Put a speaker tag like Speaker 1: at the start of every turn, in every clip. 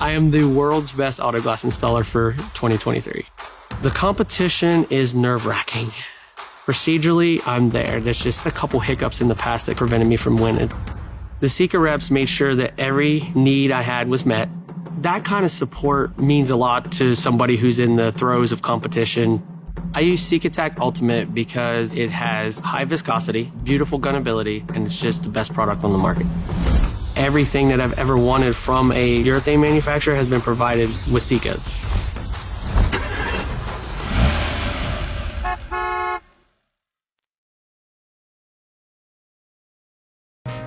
Speaker 1: I am the world's best auto glass installer for 2023. The competition is nerve-wracking. Procedurally, I'm there. There's just a couple hiccups in the past that prevented me from winning. The Sika reps made sure that every need I had was met. That kind of support means a lot to somebody who's in the throes of competition. I use SikaTac Ultimate because it has high viscosity, beautiful gunability, and it's just the best product on the market. Everything that I've ever wanted from a urethane manufacturer has been provided with Sika.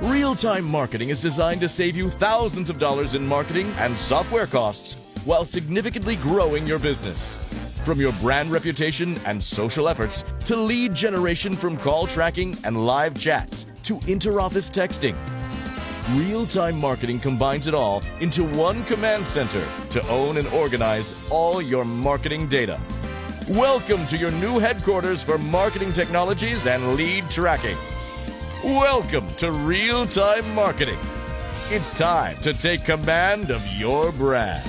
Speaker 2: Real-time marketing is designed to save you thousands of dollars in marketing and software costs while significantly growing your business. From your brand reputation and social efforts to lead generation from call tracking and live chats to inter-office texting, real-time marketing combines it all into one command center to own and organize all your marketing data. Welcome to your new headquarters for marketing technologies and lead tracking. Welcome to Real-Time Marketing. It's time to take command of your brand.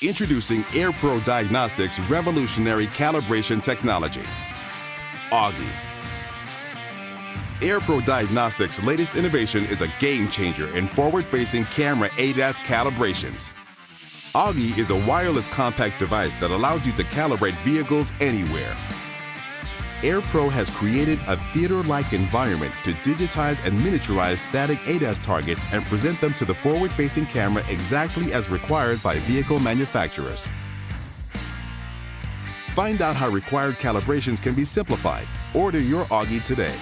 Speaker 3: Introducing AirPro Diagnostics' revolutionary calibration technology, Augie. AirPro Diagnostics' latest innovation is a game changer in forward-facing camera ADAS calibrations. Augie is a wireless compact device that allows you to calibrate vehicles anywhere. AirPro has created a theater-like environment to digitize and miniaturize static ADAS targets and present them to the forward-facing camera exactly as required by vehicle manufacturers. Find out how required calibrations can be simplified. Order your Augie today.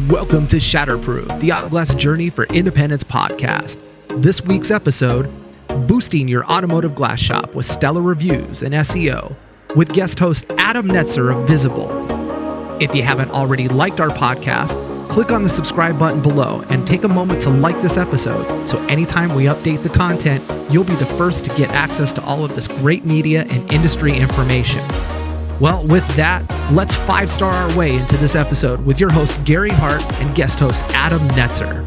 Speaker 4: Welcome to Shatterproof, the Autoglass Journey for Independence podcast. This week's episode, boosting your automotive glass shop with stellar reviews and SEO, with guest host Adam Netzer of Visible. If you haven't already liked our podcast, click on the subscribe button below and take a moment to like this episode so anytime we update the content, you'll be the first to get access to all of this great media and industry information. Well, with that, let's 5-star our way into this episode with your host, Gary Hart, and guest host, Adam Netzer.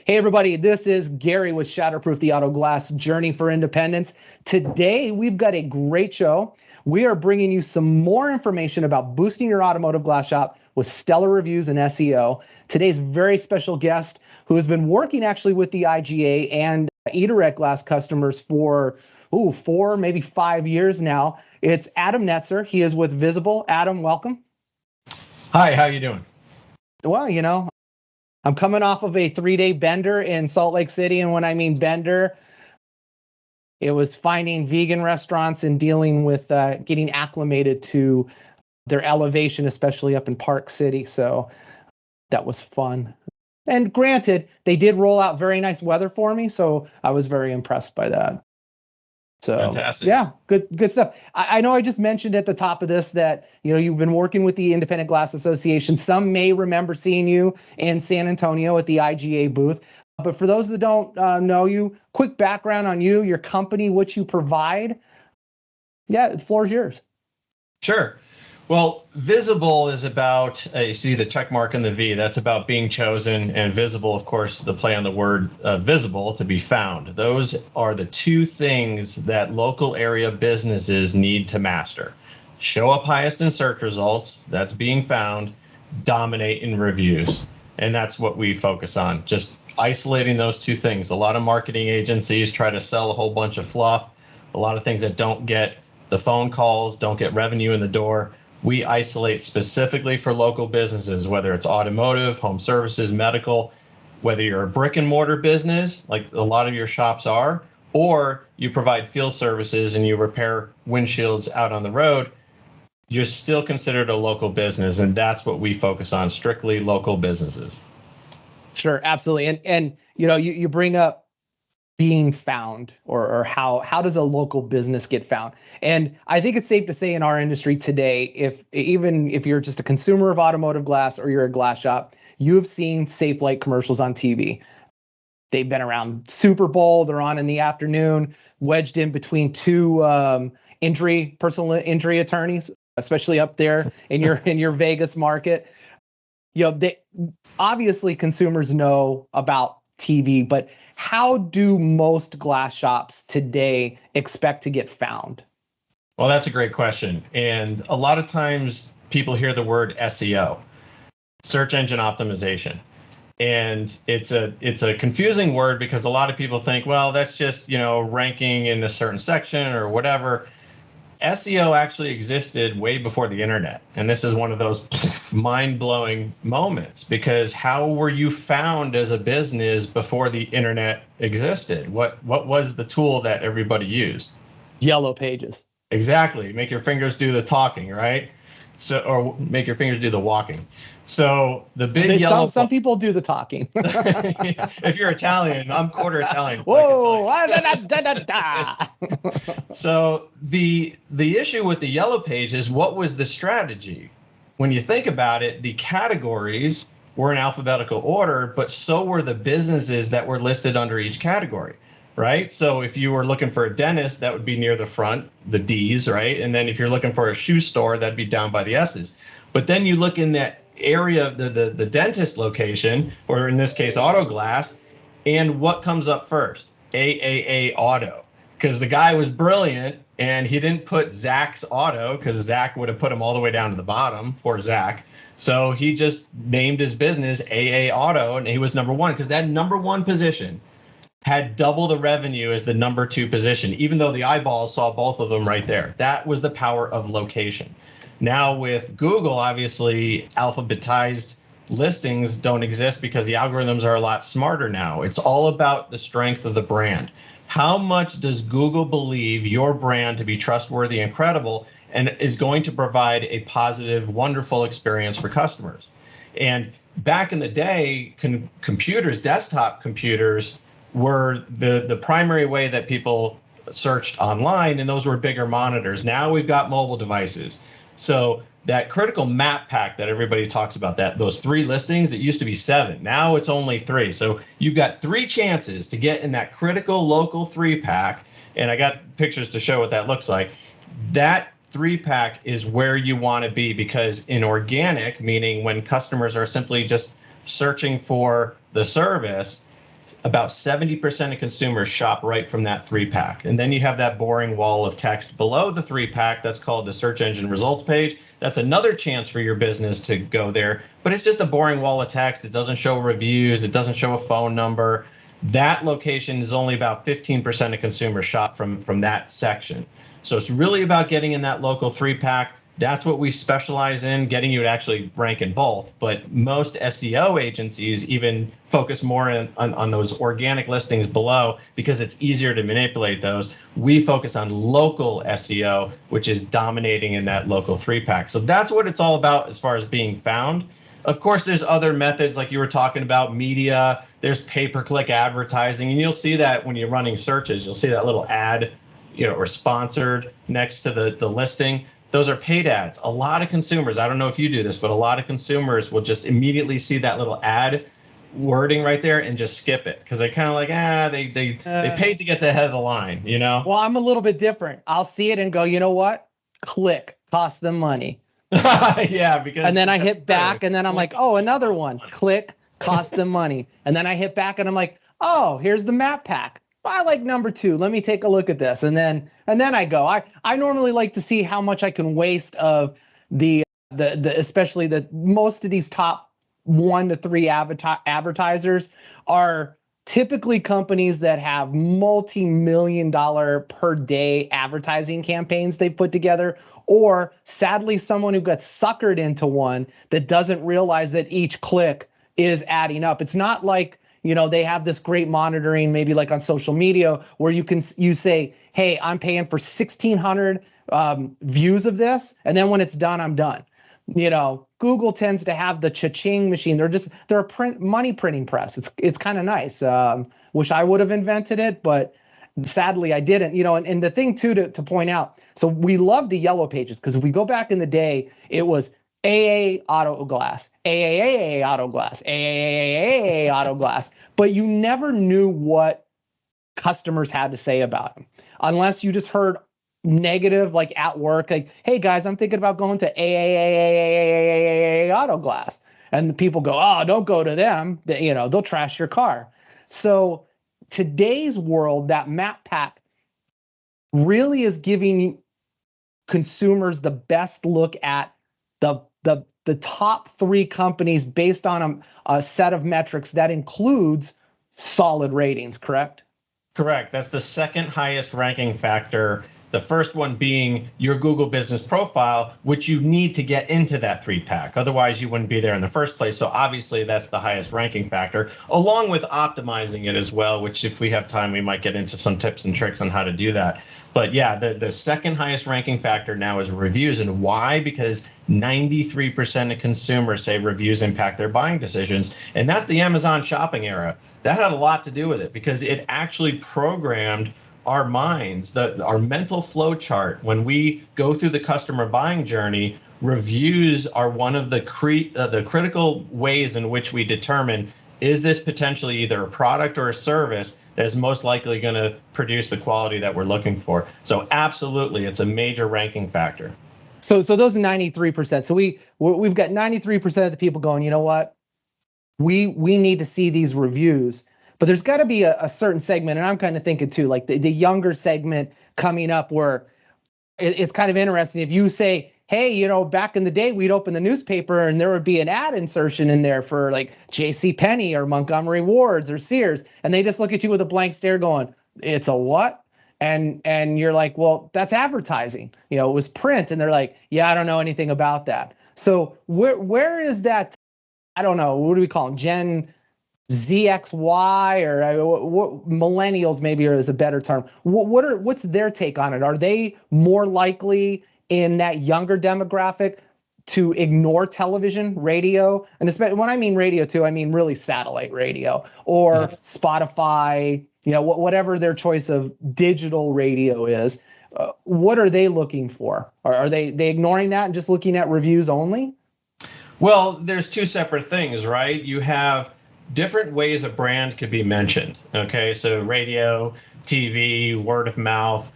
Speaker 4: Hey, everybody, this is Gary with Shatterproof, the Autoglass Journey for Independence. Today, we've got a great show. We are bringing you some more information about boosting your automotive glass shop with stellar reviews and SEO. Today's very special guest, who has been working actually with the IGA and eDirect Glass customers for 4, maybe 5 years now. It's Adam Netzer. He is with Visible. Adam, welcome.
Speaker 5: Hi, how you doing?
Speaker 4: Well, I'm coming off of a 3-day bender in Salt Lake City, and when I mean bender, it was finding vegan restaurants and dealing with getting acclimated to their elevation, especially up in Park City. So that was fun. And granted, they did roll out very nice weather for me, so I was very impressed by that. So fantastic. Yeah, good stuff. I know I just mentioned at the top of this that you've been working with the Independent Glass Association. Some may remember seeing you in San Antonio at the IGA booth. But for those that don't know you, quick background on you, your company, what you provide. Yeah, the floor is yours.
Speaker 5: Sure. Well, Visible is about, you see the check mark in the V, that's about being chosen, and visible, of course, the play on the word visible, to be found. Those are the two things that local area businesses need to master. Show up highest in search results, that's being found, dominate in reviews. And that's what we focus on, just isolating those two things. A lot of marketing agencies try to sell a whole bunch of fluff, a lot of things that don't get the phone calls, don't get revenue in the door. We isolate specifically for local businesses, whether it's automotive, home services, medical. whether you're a brick and mortar business, like a lot of your shops are, or you provide field services and you repair windshields out on the road, you're still considered a local business. And that's what we focus on, strictly local businesses.
Speaker 4: Sure, absolutely. And you bring up being found, or how does a local business get found? And I think it's safe to say in our industry today, even if you're just a consumer of automotive glass or you're a glass shop, you have seen Safe Light commercials on TV. They've been around Super Bowl. They're on in the afternoon, wedged in between two personal injury attorneys, especially up there in your Vegas market. They obviously, consumers know about TV, but how do most glass shops today expect to get found?
Speaker 5: Well, that's a great question. And a lot of times people hear the word SEO, search engine optimization. And it's a confusing word because a lot of people think, well, that's just, ranking in a certain section or whatever. SEO actually existed way before the internet. And this is one of those mind-blowing moments, because how were you found as a business before the internet existed? What was the tool that everybody used?
Speaker 4: Yellow Pages. Exactly.
Speaker 5: Make your fingers do the talking, right? So, or make your fingers do the walking. So the big yellow.
Speaker 4: Some people do the talking.
Speaker 5: If you're Italian, I'm quarter Italian.
Speaker 4: Whoa!
Speaker 5: So the issue with the yellow page is, what was the strategy? When you think about it, the categories were in alphabetical order, but so were the businesses that were listed under each category. Right? So if you were looking for a dentist, that would be near the front, the D's, right? And then if you're looking for a shoe store, that'd be down by the S's. But then you look in that area of the dentist location, or in this case, auto glass, and what comes up first? AAA Auto. Because the guy was brilliant and he didn't put Zach's Auto, because Zach would have put him all the way down to the bottom, poor Zach. So he just named his business AA Auto, and he was number one, because that number one position had double the revenue as the number two position, even though the eyeballs saw both of them right there. That was the power of location. Now with Google, obviously, alphabetized listings don't exist because the algorithms are a lot smarter now. It's all about the strength of the brand. How much does Google believe your brand to be trustworthy and credible, and is going to provide a positive, wonderful experience for customers? And back in the day, computers, desktop computers, were the primary way that people searched online, and those were bigger monitors. Now we've got mobile devices. So that critical map pack that everybody talks about, those 3 listings, it used to be 7. Now it's only 3. So you've got 3 chances to get in that critical local 3-pack. And I got pictures to show what that looks like. That 3-pack is where you want to be, because in organic, meaning when customers are simply just searching for the service, about 70% of consumers shop right from that 3-pack. And then you have that boring wall of text below the 3-pack. That's called the search engine results page. That's another chance for your business to go there. But it's just a boring wall of text. It doesn't show reviews. It doesn't show a phone number. That location is only about 15% of consumers shop from that section. So it's really about getting in that local 3-pack. That's what we specialize in, getting you to actually rank in both. But most SEO agencies even focus more on those organic listings below, because it's easier to manipulate those. We focus on local SEO, which is dominating in that local 3-pack. So that's what it's all about as far as being found. Of course, there's other methods, like you were talking about, media. There's pay-per-click advertising, and you'll see that when you're running searches. You'll see that little ad, or sponsored next to the listing. Those are paid ads. A lot of consumers, I don't know if you do this, but a lot of consumers will just immediately see that little ad wording right there and just skip it, because they're kind of like, they paid to get to the head of the line,
Speaker 4: Well, I'm a little bit different. I'll see it and go, you know what? Click, cost them money.
Speaker 5: Yeah, because.
Speaker 4: And then I hit back, and then I'm like, oh, another one. Click, cost them money. And then I hit back, and I'm like, oh, here's the map pack. I like number 2. Let me take a look at this. And then I go. I normally like to see how much I can waste of the especially the most of these top 1 to 3 advertisers are typically companies that have multi-million-dollar per day advertising campaigns they put together, or sadly someone who got suckered into one that doesn't realize that each click is adding up. It's not like they have this great monitoring, maybe like on social media, where you say, hey, I'm paying for 1,600 views of this, and then when it's done, I'm done. Google tends to have the cha-ching machine. They're a money printing press. It's kind of nice. Wish I would have invented it, but sadly I didn't. And the thing too to point out. So we love the yellow pages, because if we go back in the day, it was AA auto glass, AAA auto glass, AAA auto glass, but you never knew what customers had to say about them unless you just heard negative, like at work, like, hey guys, I'm thinking about going to AAA auto glass, and the people go, oh, don't go to them, they'll trash your car. So today's world, that map pack really is giving consumers the best look at the top 3 companies based on a set of metrics that includes solid ratings, correct?
Speaker 5: Correct. That's the second highest ranking factor. The first one being your Google business profile, which you need to get into that 3-pack. Otherwise, you wouldn't be there in the first place. So obviously, that's the highest ranking factor, along with optimizing it as well, which if we have time, we might get into some tips and tricks on how to do that. But yeah, the second highest ranking factor now is reviews. And why? Because 93% of consumers say reviews impact their buying decisions. And that's the Amazon shopping era. That had a lot to do with it, because it actually programmed our minds, our mental flow chart. When we go through the customer buying journey, reviews are one of the critical ways in which we determine, is this potentially either a product or a service that is most likely going to produce the quality that we're looking for. So absolutely, it's a major ranking factor.
Speaker 4: So those 93%. So we've got 93% of the people going, you know what? We need to see these reviews. But there's got to be a certain segment, and I'm kind of thinking too, like the younger segment coming up, where it's kind of interesting. If you say, hey, back in the day, we'd open the newspaper and there would be an ad insertion in there for like JCPenney or Montgomery Ward's or Sears, and they just look at you with a blank stare going, it's a what? And you're like, well, that's advertising. It was print. And they're like, yeah, I don't know anything about that. So where is that? I don't know. What do we call them? Gen ZXY or what, millennials maybe is a better term. What's their take on it? Are they more likely in that younger demographic to ignore television, radio, and especially when I mean radio too, I mean really satellite radio or Spotify, whatever their choice of digital radio is? What are they looking for? Are they ignoring that and just looking at reviews only?
Speaker 5: Well, there's 2 separate things, right? You have different ways a brand could be mentioned. Okay, so radio, TV, word of mouth,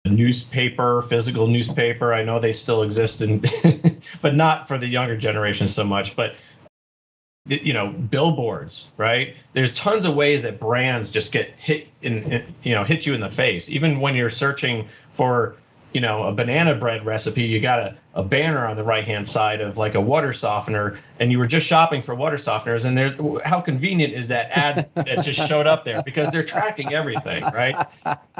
Speaker 5: newspaper, physical newspaper. I know they still exist, but not for the younger generation so much. But billboards, right? There's tons of ways that brands just get hit hit you in the face. Even when you're searching for a banana bread recipe, you got a banner on the right-hand side of like a water softener, and you were just shopping for water softeners, and how convenient is that ad that just showed up there, because they're tracking everything, right?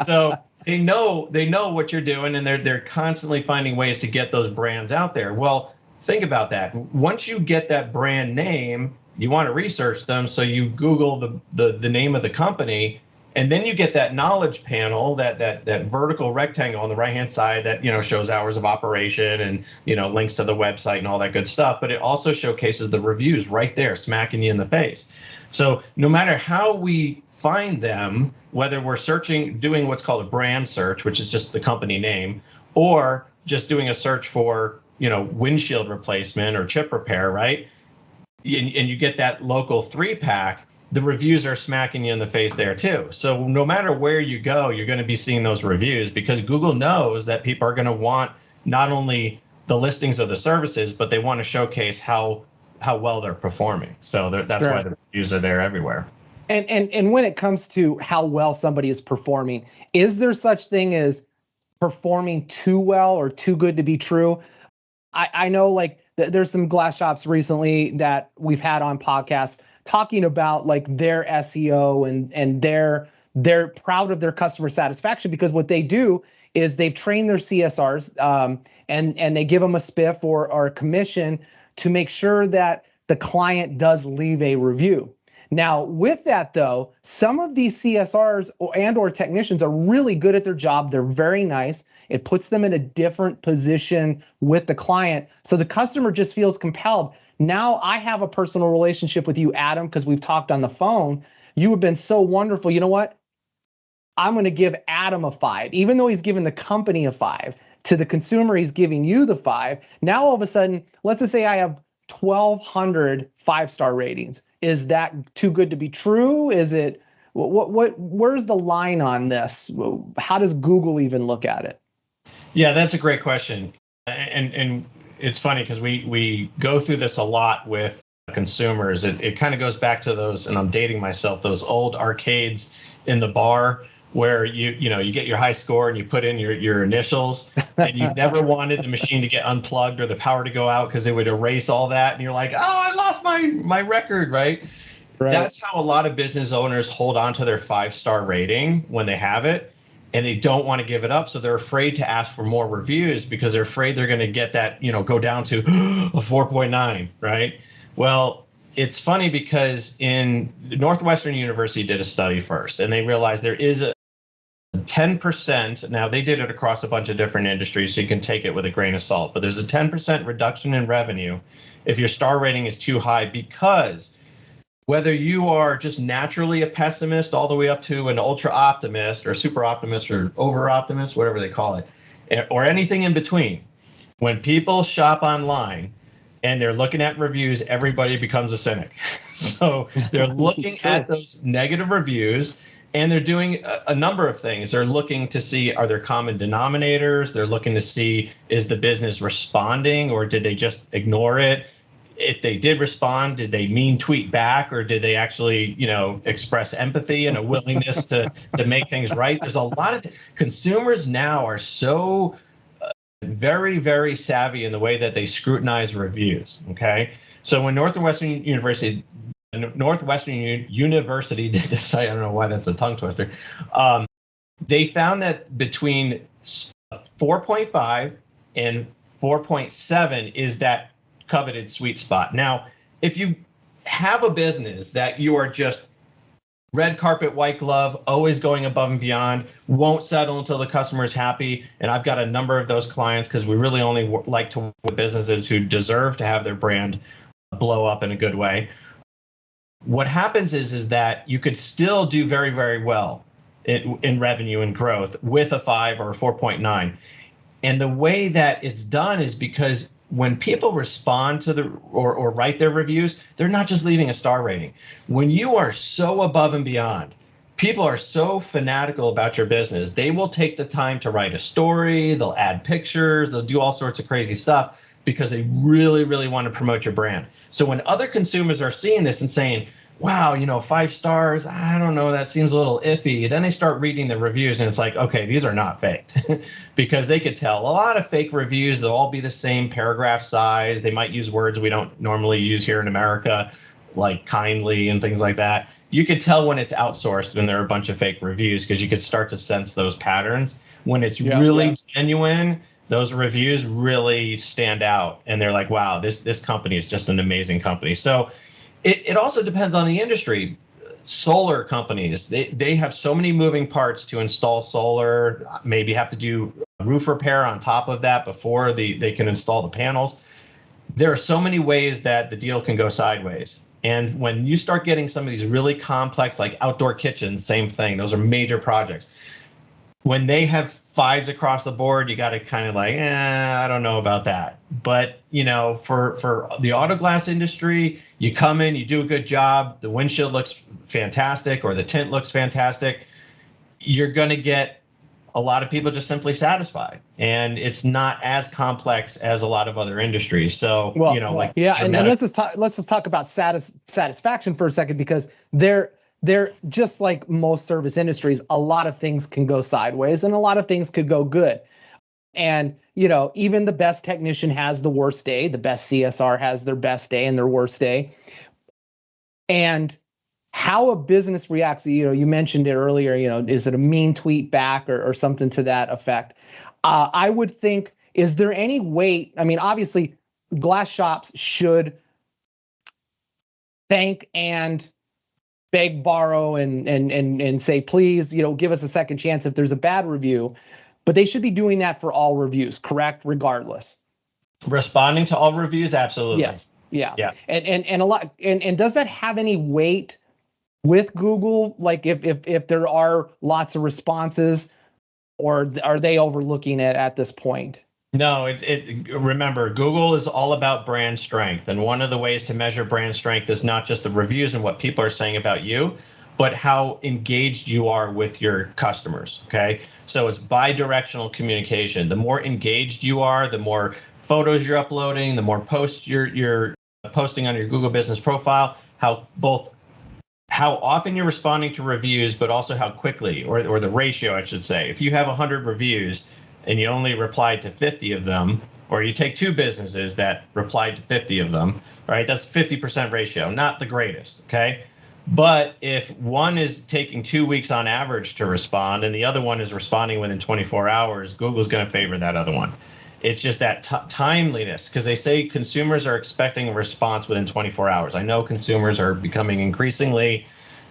Speaker 5: So they know what you're doing, and they're constantly finding ways to get those brands out there. Well, think about that. Once you get that brand name, you want to research them, so you Google the name of the company. And then you get that knowledge panel, that vertical rectangle on the right-hand side that shows hours of operation and links to the website and all that good stuff. But it also showcases the reviews right there, smacking you in the face. So no matter how we find them, whether we're doing what's called a brand search, which is just the company name, or just doing a search for windshield replacement or chip repair, right? And you get that local 3-pack. The reviews are smacking you in the face there too. So no matter where you go, you're going to be seeing those reviews, because Google knows that people are going to want not only the listings of the services, but they want to showcase how well they're performing. So that's why the reviews are there everywhere.
Speaker 4: And when it comes to how well somebody is performing, is there such thing as performing too well or too good to be true? I know like there's some glass shops recently that we've had on podcasts talking about like their SEO and they're proud of their customer satisfaction, because what they do is they've trained their CSRs and they give them a spiff or a commission to make sure that the client does leave a review. Now, with that though, some of these CSRs or technicians are really good at their job. They're very nice. It puts them in a different position with the client. So the customer just feels compelled. Now I have a personal relationship with you, Adam, because we've talked on the phone. You have been so wonderful. You know what? I'm going to give Adam a 5, even though he's given the company a 5. To the consumer, he's giving you the 5. Now, all of a sudden, let's just say I have 1,200 5-star ratings. Is that too good to be true? Is it, where's the line on this? How does Google even look at it?
Speaker 5: Yeah, that's a great question. And it's funny because we go through this a lot with consumers. It kind of goes back to those, and I'm dating myself, those old arcades in the bar where you get your high score and you put in your initials, and you never wanted the machine to get unplugged or the power to go out because it would erase all that, and you're like, oh, I lost my record, right? That's how a lot of business owners hold on to their 5-star rating when they have it, and they don't want to give it up. So they're afraid to ask for more reviews because they're afraid they're going to get that, go down to a 4.9, right? Well, it's funny because in Northwestern University did a study first, and they realized there is a 10%. Now they did it across a bunch of different industries, so you can take it with a grain of salt, but there's a 10% reduction in revenue if your star rating is too high, because whether you are just naturally a pessimist all the way up to an ultra optimist or super optimist or over optimist, whatever they call it, or anything in between, when people shop online and they're looking at reviews, everybody becomes a cynic. So they're looking at those negative reviews, and they're doing a number of things. They're looking to see, are there common denominators? They're looking to see, is the business responding, or did they just ignore it? If they did respond, did they mean tweet back, or did they actually, express empathy and a willingness to make things right? There's a lot of consumers now are so very, very savvy in the way that they scrutinize reviews. Okay, so when Northwestern University did this, I don't know why that's a tongue twister. They found that between 4.5 and 4.7 is that coveted sweet spot. Now, if you have a business that you are just red carpet, white glove, always going above and beyond, won't settle until the customer is happy, and I've got a number of those clients because we really only like to work with businesses who deserve to have their brand blow up in a good way. What happens is that you could still do very, very well in revenue and growth with a 5 or a 4.9. And the way that it's done is because when people respond to or write their reviews, they're not just leaving a star rating. When you are so above and beyond, people are so fanatical about your business, they will take the time to write a story, they'll add pictures, they'll do all sorts of crazy stuff because they really, really want to promote your brand. So when other consumers are seeing this and saying, wow, 5 stars, I don't know, that seems a little iffy. Then they start reading the reviews and it's like, okay, these are not faked because they could tell. A lot of fake reviews, they'll all be the same paragraph size. They might use words we don't normally use here in America, like kindly and things like that. You could tell when it's outsourced when there are a bunch of fake reviews because you could start to sense those patterns. When it's really genuine, those reviews really stand out and they're like, wow, this company is just an amazing company. So it also depends on the industry. Solar companies, they have so many moving parts to install solar, maybe have to do roof repair on top of that before they can install the panels. There are so many ways that the deal can go sideways. And when you start getting some of these really complex, like outdoor kitchens, same thing, those are major projects. When they have 5s across the board, you got to kind of like, I don't know about that. But, for the auto glass industry, you come in, you do a good job, the windshield looks fantastic or the tint looks fantastic, you're going to get a lot of people just simply satisfied. And it's not as complex as a lot of other industries. So,
Speaker 4: and let's just talk about satisfaction for a second, because they're just like most service industries, a lot of things can go sideways and a lot of things could go good. And, even the best technician has the worst day. The best CSR has their best day and their worst day. And how a business reacts, you mentioned it earlier, is it a mean tweet back or something to that effect? I would think, is there any way, obviously glass shops should thank and beg, borrow, and say, please, give us a second chance if there's a bad review. But they should be doing that for all reviews, correct? Regardless.
Speaker 5: Responding to all reviews, absolutely.
Speaker 4: Yes. Yeah.
Speaker 5: Yeah.
Speaker 4: And a lot. And does that have any weight with Google? Like if there are lots of responses, or are they overlooking it at this point?
Speaker 5: No, remember, Google is all about brand strength. And one of the ways to measure brand strength is not just the reviews and what people are saying about you, but how engaged you are with your customers. Okay. So it's bi-directional communication. The more engaged you are, the more photos you're uploading, the more posts you're posting on your Google business profile, how often you're responding to reviews, but also how quickly, or the ratio, I should say. If you have 100 reviews and you only replied to 50 of them, or you take 2 businesses that replied to 50 of them, right? That's 50% ratio, not the greatest, okay? But if one is taking 2 weeks on average to respond and the other one is responding within 24 hours, Google's going to favor that other one. It's just that timeliness, because they say consumers are expecting a response within 24 hours. I know consumers are becoming increasingly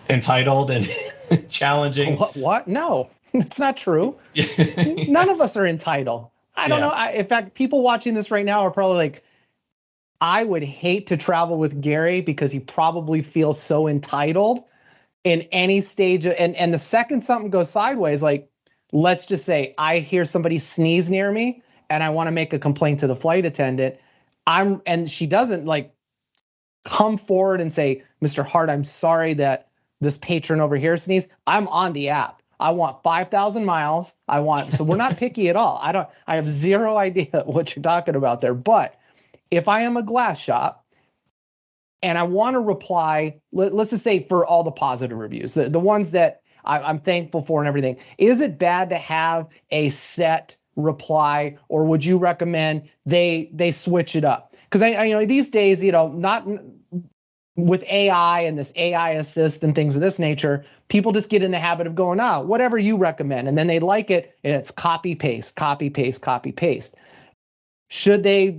Speaker 5: entitled and challenging.
Speaker 4: What? No, it's not true. None of us are entitled. I don't know. In fact, people watching this right now are probably like, I would hate to travel with Gary because he probably feels so entitled in any stage. And the second something goes sideways, like, let's just say I hear somebody sneeze near me and I want to make a complaint to the flight attendant. And she doesn't like come forward and say, Mr. Hart, I'm sorry that this patron over here sneezed. I'm on the app. I want 5,000 miles. So we're not picky at all. I have zero idea what you're talking about there. But if I am a glass shop and I want to reply, let's just say for all the positive reviews, the ones that I'm thankful for and everything, is it bad to have a set reply, or would you recommend they switch it up? Because I these days, not with AI and this AI assist and things of this nature, people just get in the habit of going, whatever you recommend, and then they like it, and it's copy paste, copy paste, copy paste. Should they,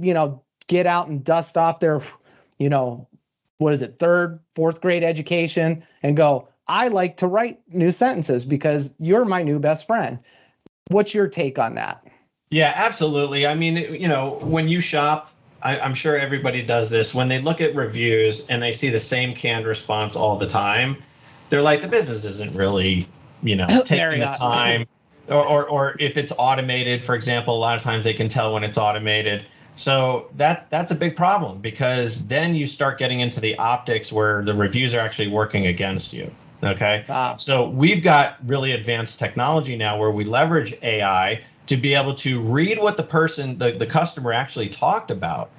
Speaker 4: get out and dust off their, what is it, 3rd, 4th grade education and go, I like to write new sentences because you're my new best friend? What's your take on that?
Speaker 5: Yeah, absolutely. I mean, when you shop, I'm sure everybody does this. When they look at reviews and they see the same canned response all the time, they're like, the business isn't really, taking the time. Or if it's automated, for example, a lot of times they can tell when it's automated. So that's a big problem, because then you start getting into the optics where the reviews are actually working against you. Okay. So we've got really advanced technology now where we leverage AI to be able to read what the customer actually talked about,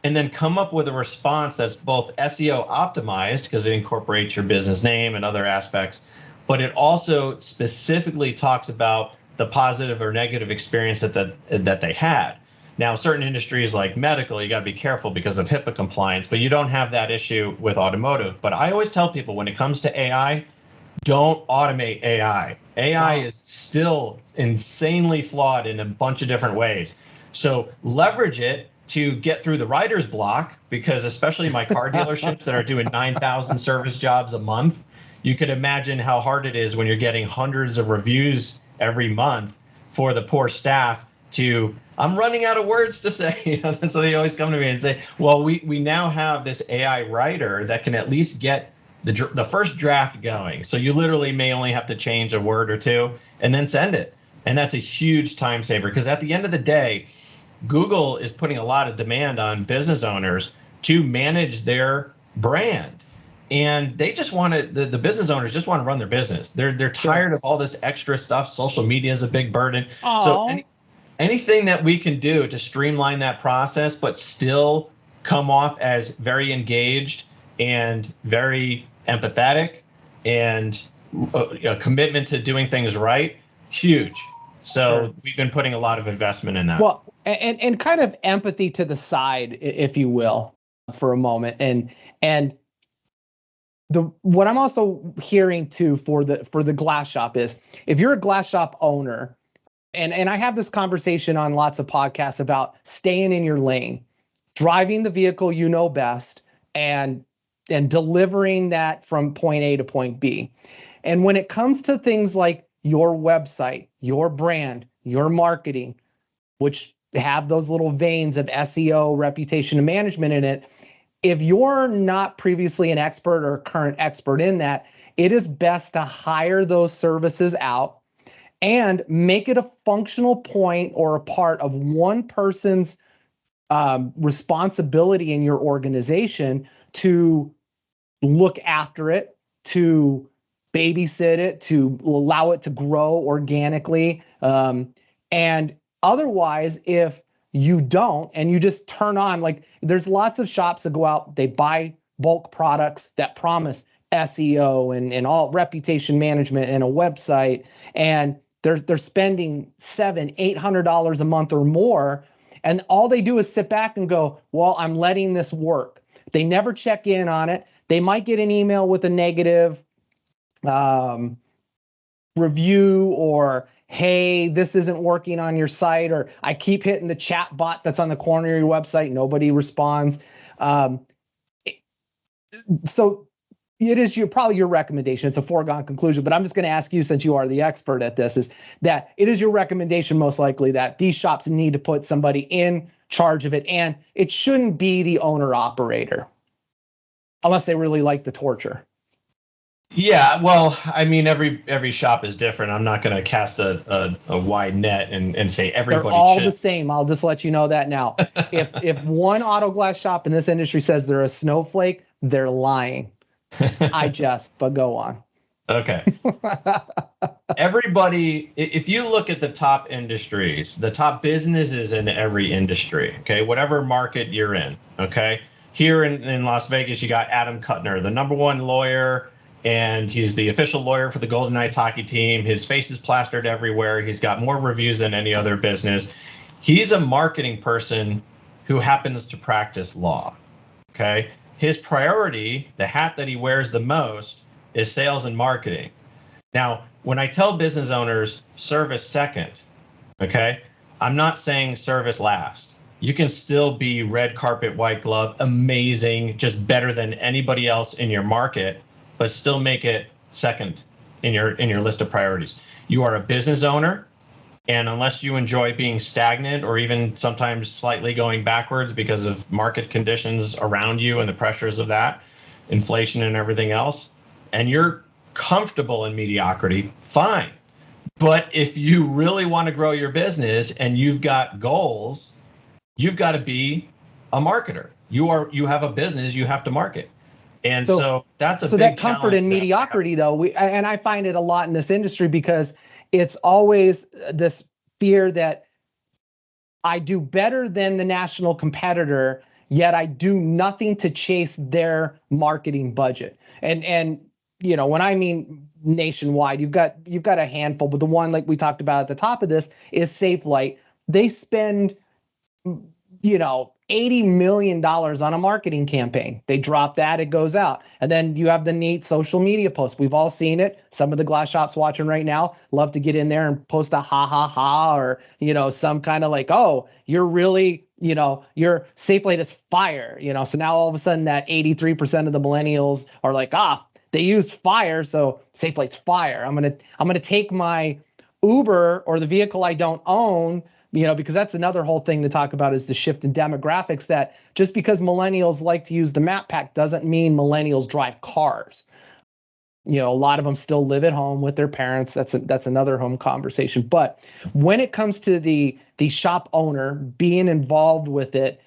Speaker 5: and then come up with a response that's both SEO optimized, because it incorporates your business name and other aspects, but it also specifically talks about the positive or negative experience that they had. Now, certain industries like medical, you got to be careful because of HIPAA compliance, but you don't have that issue with automotive. But I always tell people, when it comes to AI, don't automate AI. AI is still insanely flawed in a bunch of different ways. So leverage it to get through the writer's block, because especially my car dealerships that are doing 9,000 service jobs a month, you could imagine how hard it is when you're getting hundreds of reviews every month for the poor staff to, I'm running out of words to say. So they always come to me and say, well, we now have this AI writer that can at least get the first draft going. So you literally may only have to change a word or two and then send it. And that's a huge time saver, because at the end of the day, Google is putting a lot of demand on business owners to manage their brand. And they just want to, the business owners just want to run their business. They're tired of all this extra stuff. Social media is a big burden. Aww. So anything that we can do to streamline that process, but still come off as very engaged and very empathetic and a commitment to doing things right, huge. So We've been putting a lot of investment in that.
Speaker 4: Well, and kind of empathy to the side, if you will, for a moment. And what I'm also hearing too for the glass shop is, if you're a glass shop owner, and I have this conversation on lots of podcasts about staying in your lane, driving the vehicle you know best, and delivering that from point A to point B. And when it comes to things like your website, your brand, your marketing, which have those little veins of SEO, reputation, and management in it, if you're not previously an expert or a current expert in that, it is best to hire those services out and make it a functional point or a part of one person's responsibility in your organization to look after it, to babysit it, to allow it to grow organically. And otherwise, if you don't, and you just turn on, like there's lots of shops that go out, they buy bulk products that promise SEO and all reputation management and a website, and they're spending $700-800 a month or more, and all they do is sit back and go, well, I'm letting this work. They never check in on it. They might get an email with a negative review, or hey, this isn't working on your site, or I keep hitting the chat bot that's on the corner of your website, nobody responds. So it is probably your recommendation. It's a foregone conclusion, but I'm just going to ask you, since you are the expert at this, is that it is your recommendation most likely that these shops need to put somebody in charge of it, and it shouldn't be the owner operator unless they really like the torture.
Speaker 5: Yeah, well, I mean, every shop is different. I'm not going to cast a wide net and say everybody
Speaker 4: They're all
Speaker 5: should.
Speaker 4: the same. I'll just let you know that now. If one auto glass shop in this industry says they're a snowflake, they're lying. But go on.
Speaker 5: Okay. Everybody, if you look at the top industries, the top businesses in every industry, okay, whatever market you're in, okay, here in Las Vegas, you got Adam Kuttner, the #1 lawyer, and he's the official lawyer for the Golden Knights hockey team. His face is plastered everywhere. He's got more reviews than any other business. He's a marketing person who happens to practice law, okay? His priority, the hat that he wears the most, is sales and marketing. Now, when I tell business owners service second, okay, I'm not saying service last. You can still be red carpet, white glove, amazing, just better than anybody else in your market, but still make it second in your list of priorities. You are a business owner, and unless you enjoy being stagnant or even sometimes slightly going backwards because of market conditions around you and the pressures of that, inflation and everything else, and you're comfortable in mediocrity, fine. But if you really want to grow your business and you've got goals, you've got to be a marketer. You have a business, you have to market. And so that's a big
Speaker 4: that comfort in mediocrity, though, and I find it a lot in this industry, because it's always this fear that I do better than the national competitor, yet I do nothing to chase their marketing budget. And you know, when I mean nationwide, you've got a handful, but the one like we talked about at the top of this is SafeLight. They spend, you know, $80 million on a marketing campaign. They drop that, it goes out. And then you have the neat social media post. We've all seen it. Some of the glass shops watching right now love to get in there and post a ha ha ha, or, you know, some kind of like, oh, you're really, you know, your SafeLight is fire. You know, so now all of a sudden that 83% of the millennials are like, they use fire, so SafeLight's fire. I'm gonna take my Uber or the vehicle I don't own, you know, because that's another whole thing to talk about, is the shift in demographics, that just because millennials like to use the map pack doesn't mean millennials drive cars. You know, a lot of them still live at home with their parents. That's another home conversation. But when it comes to the shop owner being involved with it,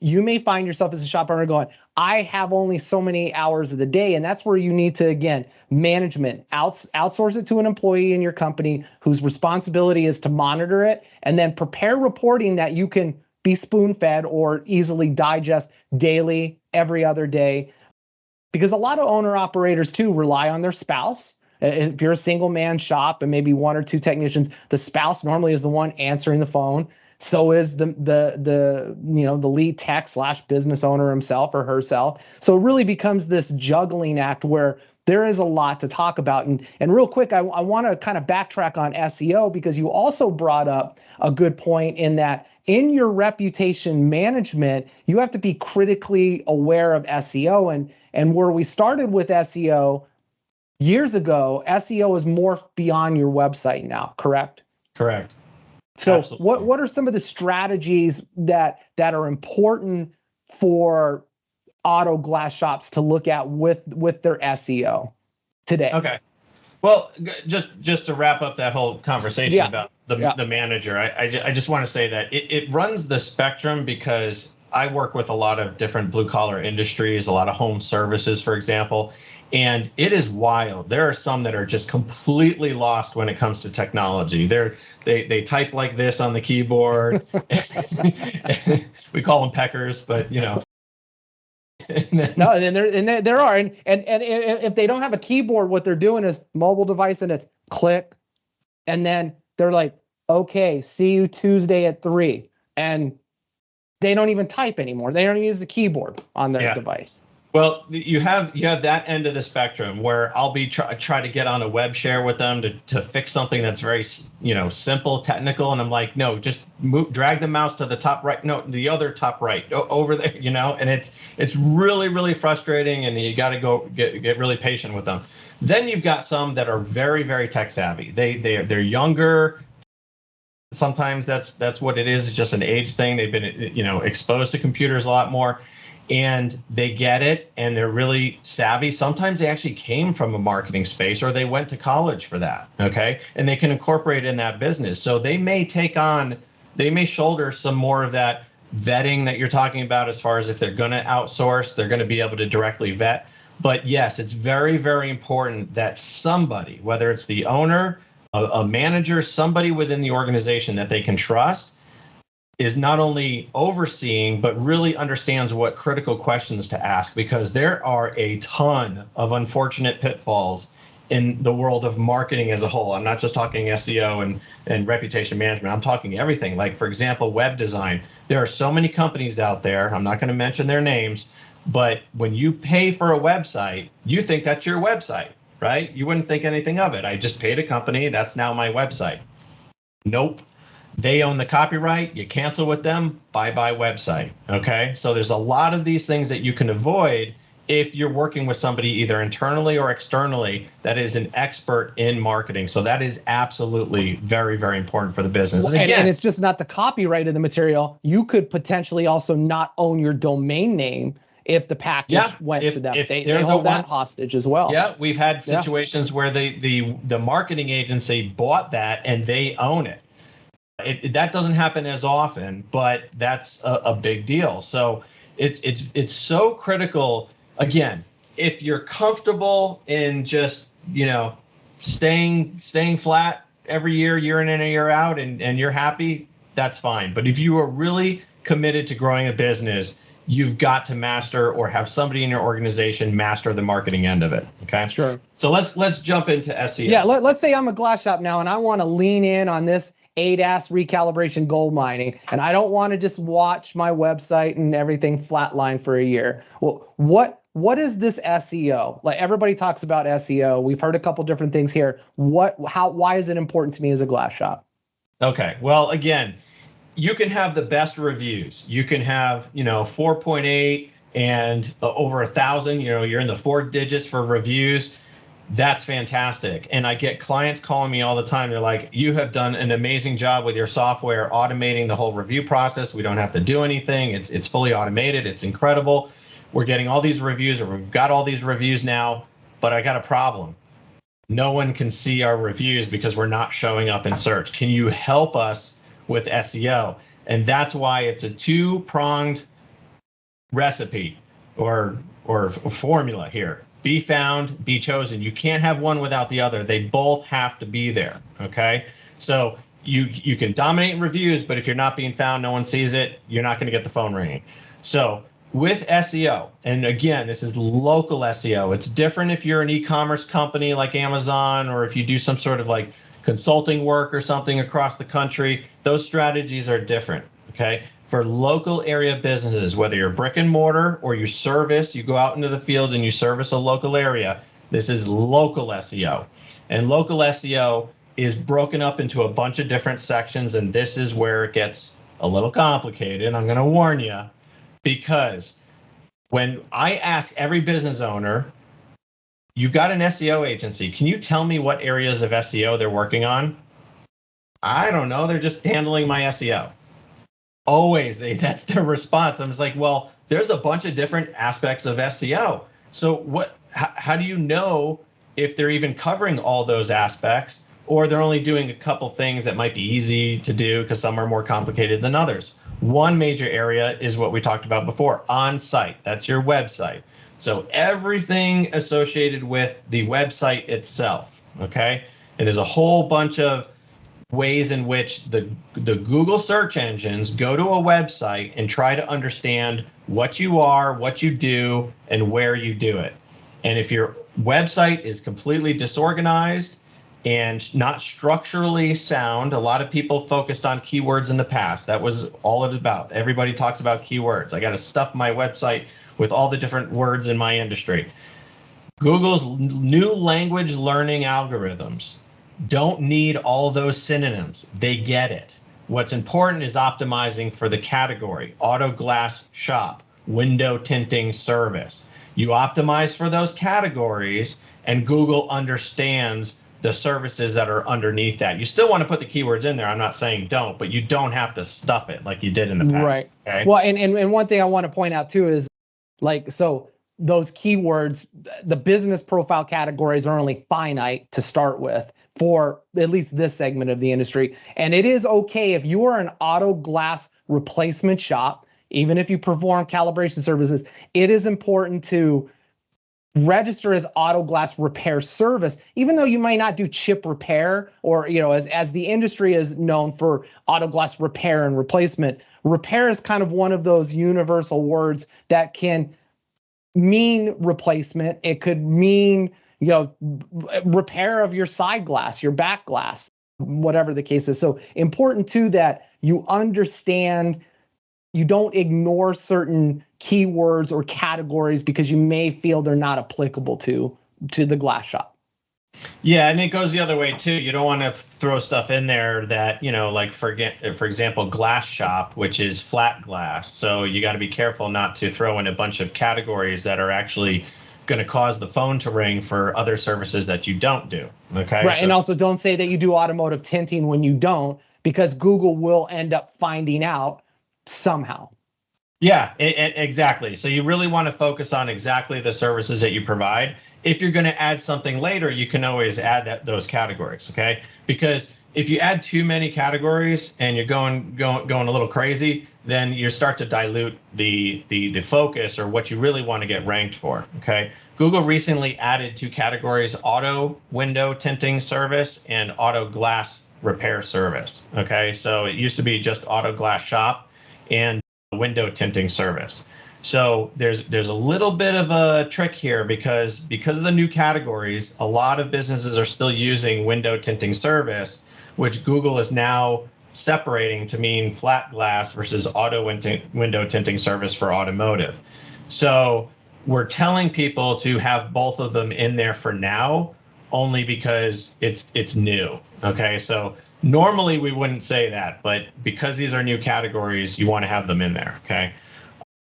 Speaker 4: you may find yourself as a shop owner going, I have only so many hours of the day. And that's where you need to, again, management, outsource it to an employee in your company whose responsibility is to monitor it, and then prepare reporting that you can be spoon-fed or easily digest daily, every other day. Because a lot of owner operators too rely on their spouse. If you're a single man shop and maybe 1 or 2 technicians, the spouse normally is the one answering the phone. So is the you know, the lead tech / business owner himself or herself. So it really becomes this juggling act where there is a lot to talk about. And real quick, I want to kind of backtrack on SEO, because you also brought up a good point in that in your reputation management, you have to be critically aware of SEO. And where we started with SEO years ago, SEO is morphed beyond your website now, correct?
Speaker 5: Correct.
Speaker 4: So
Speaker 5: Absolutely.
Speaker 4: what are some of the strategies that are important for auto glass shops to look at with their SEO today?
Speaker 5: Okay. Well, just to wrap up that whole conversation about the manager, I just want to say that it runs the spectrum, because I work with a lot of different blue collar industries, a lot of home services, for example, and it is wild. There are some that are just completely lost when it comes to technology. They type like this on the keyboard. We call them peckers, but you know.
Speaker 4: No, and there are, and if they don't have a keyboard, what they're doing is mobile device, and it's click, and then they're like, okay, see you Tuesday at 3, and they don't even type anymore. They don't use the keyboard on their device.
Speaker 5: Well, you have that end of the spectrum where I'll be try to get on a web share with them to fix something that's very simple, technical, and I'm like, no, just drag the mouse to the top right, no, the other top right, over there, and it's really, really frustrating, and you got to go get really patient with them. Then you've got some that are very, very tech savvy. They're younger. Sometimes that's what it is. It's just an age thing. They've been exposed to computers a lot more. And they get it, and they're really savvy. Sometimes they actually came from a marketing space, or they went to college for that, okay? And they can incorporate it in that business. So they may shoulder some more of that vetting that you're talking about, as far as if they're going to outsource, they're going to be able to directly vet. But yes, it's very, very important that somebody, whether it's the owner, a manager, somebody within the organization that they can trust, is not only overseeing, but really understands what critical questions to ask, because there are a ton of unfortunate pitfalls in the world of marketing as a whole. I'm not just talking SEO and reputation management. I'm talking everything. Like, for example, web design. There are so many companies out there, I'm not going to mention their names, but when you pay for a website, you think that's your website, right? You wouldn't think anything of it. I just paid a company, that's now my website. Nope. They own the copyright. You cancel with them, bye-bye website, okay? So there's a lot of these things that you can avoid if you're working with somebody either internally or externally that is an expert in marketing. So that is absolutely very, very important for the business.
Speaker 4: And, again, and it's just not the copyright of the material. You could potentially also not own your domain name if the package went to them. They hold that hostage as well.
Speaker 5: Yeah, we've had situations where the marketing agency bought that and they own it. That doesn't happen as often, but that's a big deal. So it's so critical. Again, if you're comfortable in just staying flat every year in and a year out, and you're happy, that's fine. But if you are really committed to growing a business, you've got to master, or have somebody in your organization master, the marketing end of it. Okay.
Speaker 4: Sure.
Speaker 5: So let's jump into SEO.
Speaker 4: Yeah. Let's say I'm a glass shop now, and I want to lean in on this ADAS recalibration gold mining, and I don't want to just watch my website and everything flatline for a year. Well, what is this SEO? Like, everybody talks about SEO. We've heard a couple different things here. Why is it important to me as a glass shop?
Speaker 5: Okay. Well, again, you can have the best reviews. You can have 4.8 and over 1,000. You're in the 4 digits for reviews. That's fantastic. And I get clients calling me all the time. They're like, you have done an amazing job with your software, automating the whole review process. We don't have to do anything. It's fully automated. It's incredible. We're getting all these reviews, or we've got all these reviews now, but I got a problem. No one can see our reviews because we're not showing up in search. Can you help us with SEO? And that's why it's a 2-pronged recipe or formula here. Be found, be chosen. You can't have one without the other. They both have to be there, okay? So you can dominate in reviews, but if you're not being found, no one sees it, you're not going to get the phone ringing. So with SEO, and again, this is local SEO. It's different if you're an e-commerce company like Amazon, or if you do some sort of like consulting work or something across the country. Those strategies are different, okay? For local area businesses, whether you're brick and mortar or you go out into the field and you service a local area, this is local SEO. And local SEO is broken up into a bunch of different sections, and this is where it gets a little complicated. I'm going to warn you, because When I ask every business owner, you've got an SEO agency, can you tell me what areas of SEO they're working on? I don't know. They're just handling my SEO. Always, that's their response. I'm just like, well, there's a bunch of different aspects of SEO. So how do you know if they're even covering all those aspects, or they're only doing a couple things that might be easy to do because some are more complicated than others? One major area is what we talked about before, on-site. That's your website. So everything associated with the website itself, okay? And there's a whole bunch of ways in which the Google search engines go to a website and try to understand what you are, what you do, and where you do it. And if your website is completely disorganized and not structurally sound, a lot of people focused on keywords in the past. That was all it was about. Everybody talks about keywords. I got to stuff my website with all the different words in my industry. Google's new language learning algorithms don't need all those synonyms. They get it. What's important is optimizing for the category: auto glass shop, window tinting service. You optimize for those categories, and Google understands the services that are underneath that. You still want to put the keywords in there. I'm not saying don't, but you don't have to stuff it like you did in the past.
Speaker 4: Right.
Speaker 5: Okay?
Speaker 4: Well, and one thing I want to point out too is, like, so those keywords, the business profile categories are only finite to start with for at least this segment of the industry. And it is okay if you are an auto glass replacement shop, even if you perform calibration services, it is important to register as auto glass repair service, even though you might not do chip repair, or, you know, as the industry is known for auto glass repair and replacement. Repair is kind of one of those universal words that can mean replacement. It could mean, you know, repair of your side glass, your back glass, whatever the case is. So important too that you understand, you don't ignore certain keywords or categories because you may feel they're not applicable to the glass shop.
Speaker 5: Yeah, and it goes the other way too. You don't want to throw stuff in there that, you know, like for example, glass shop, which is flat glass. So you got to be careful not to throw in a bunch of categories that are actually going to cause the phone to ring for other services that you don't do. Okay.
Speaker 4: Right. So, and also don't say that you do automotive tinting when you don't, because Google will end up finding out somehow.
Speaker 5: Yeah, exactly. So you really want to focus on exactly the services that you provide. If you're going to add something later, you can always add those categories, okay? Because if you add too many categories and you're going a little crazy, then you start to dilute the focus or what you really want to get ranked for, okay? Google recently added 2 categories: auto window tinting service and auto glass repair service, okay? So it used to be just auto glass shop and window tinting service. So there's a little bit of a trick here because of the new categories, a lot of businesses are still using window tinting service, which Google is now separating to mean flat glass versus auto window tinting service for automotive. So we're telling people to have both of them in there for now, only because it's new. Okay, so normally we wouldn't say that, but because these are new categories, you want to have them in there, okay?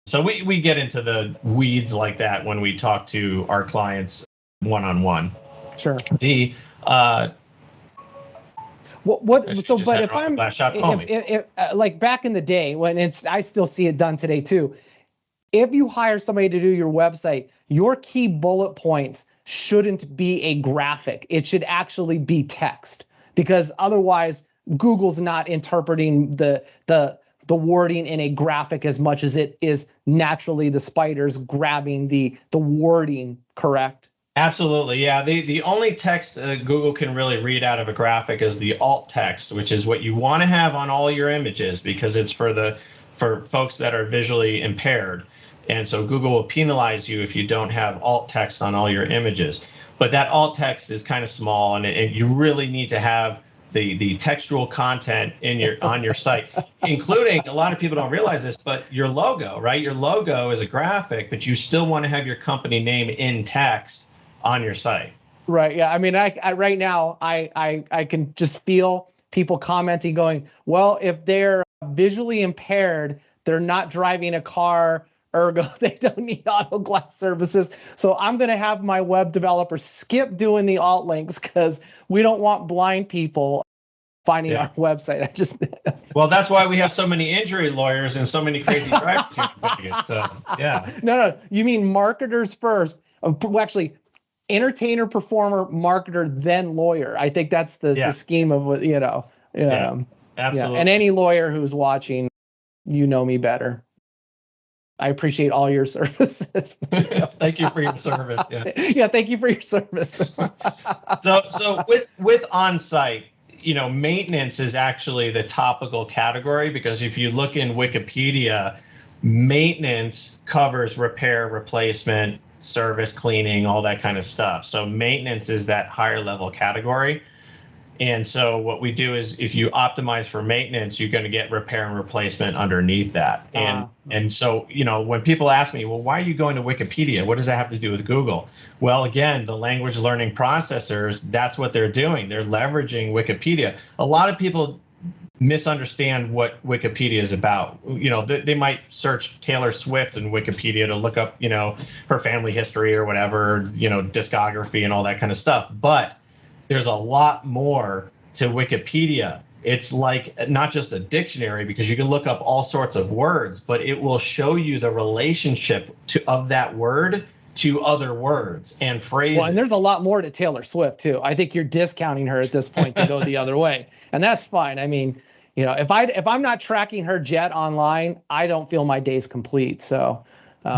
Speaker 5: So we get into the weeds like that when we talk to our clients one-on-one.
Speaker 4: Sure.
Speaker 5: The
Speaker 4: but if I'm like back in the day when I still see it done today too. If you hire somebody to do your website, your key bullet points shouldn't be a graphic. It should actually be text, because otherwise Google's not interpreting the wording in a graphic as much as it is naturally the spiders grabbing the wording, correct?
Speaker 5: Absolutely, yeah. The only text Google can really read out of a graphic is the alt text, which is what you want to have on all your images because it's for folks that are visually impaired. And so Google will penalize you if you don't have alt text on all your images. But that alt text is kind of small, and you really need to have the textual content on your site, including, a lot of people don't realize this, but your logo, right? Your logo is a graphic, but you still want to have your company name in text on your site.
Speaker 4: Right. Yeah. I mean, I right now I can just feel people commenting going, well, if they're visually impaired, they're not driving a car Ergo, they don't need auto glass services. So I'm going to have my web developer skip doing the alt links because we don't want blind people finding our website. I just
Speaker 5: Well, that's why we have so many injury lawyers and so many crazy drivers here in Vegas. So yeah.
Speaker 4: No, you mean marketers first. Well, actually, entertainer, performer, marketer, then lawyer. I think that's the scheme of what,
Speaker 5: Absolutely.
Speaker 4: And any lawyer who's watching, you know me better. I appreciate all your services.
Speaker 5: Thank you for your service.
Speaker 4: Yeah, thank you for your service.
Speaker 5: So with on-site, maintenance is actually the topical category, because if you look in Wikipedia, maintenance covers repair, replacement, service, cleaning, all that kind of stuff. So maintenance is that higher level category. And so what we do is, if you optimize for maintenance, you're going to get repair and replacement underneath that. And so, when people ask me, well, why are you going to Wikipedia? What does that have to do with Google? Well, again, the language learning processors, that's what they're doing. They're leveraging Wikipedia. A lot of people misunderstand what Wikipedia is about. They might search Taylor Swift in Wikipedia to look up, her family history or whatever, discography and all that kind of stuff. But there's a lot more to Wikipedia. It's like not just a dictionary, because you can look up all sorts of words, but it will show you the relationship of that word to other words and phrases.
Speaker 4: Well, and there's a lot more to Taylor Swift too. I think you're discounting her at this point to go the other way, and that's fine. I mean, if I'm not tracking her jet online, I don't feel my day's complete. So.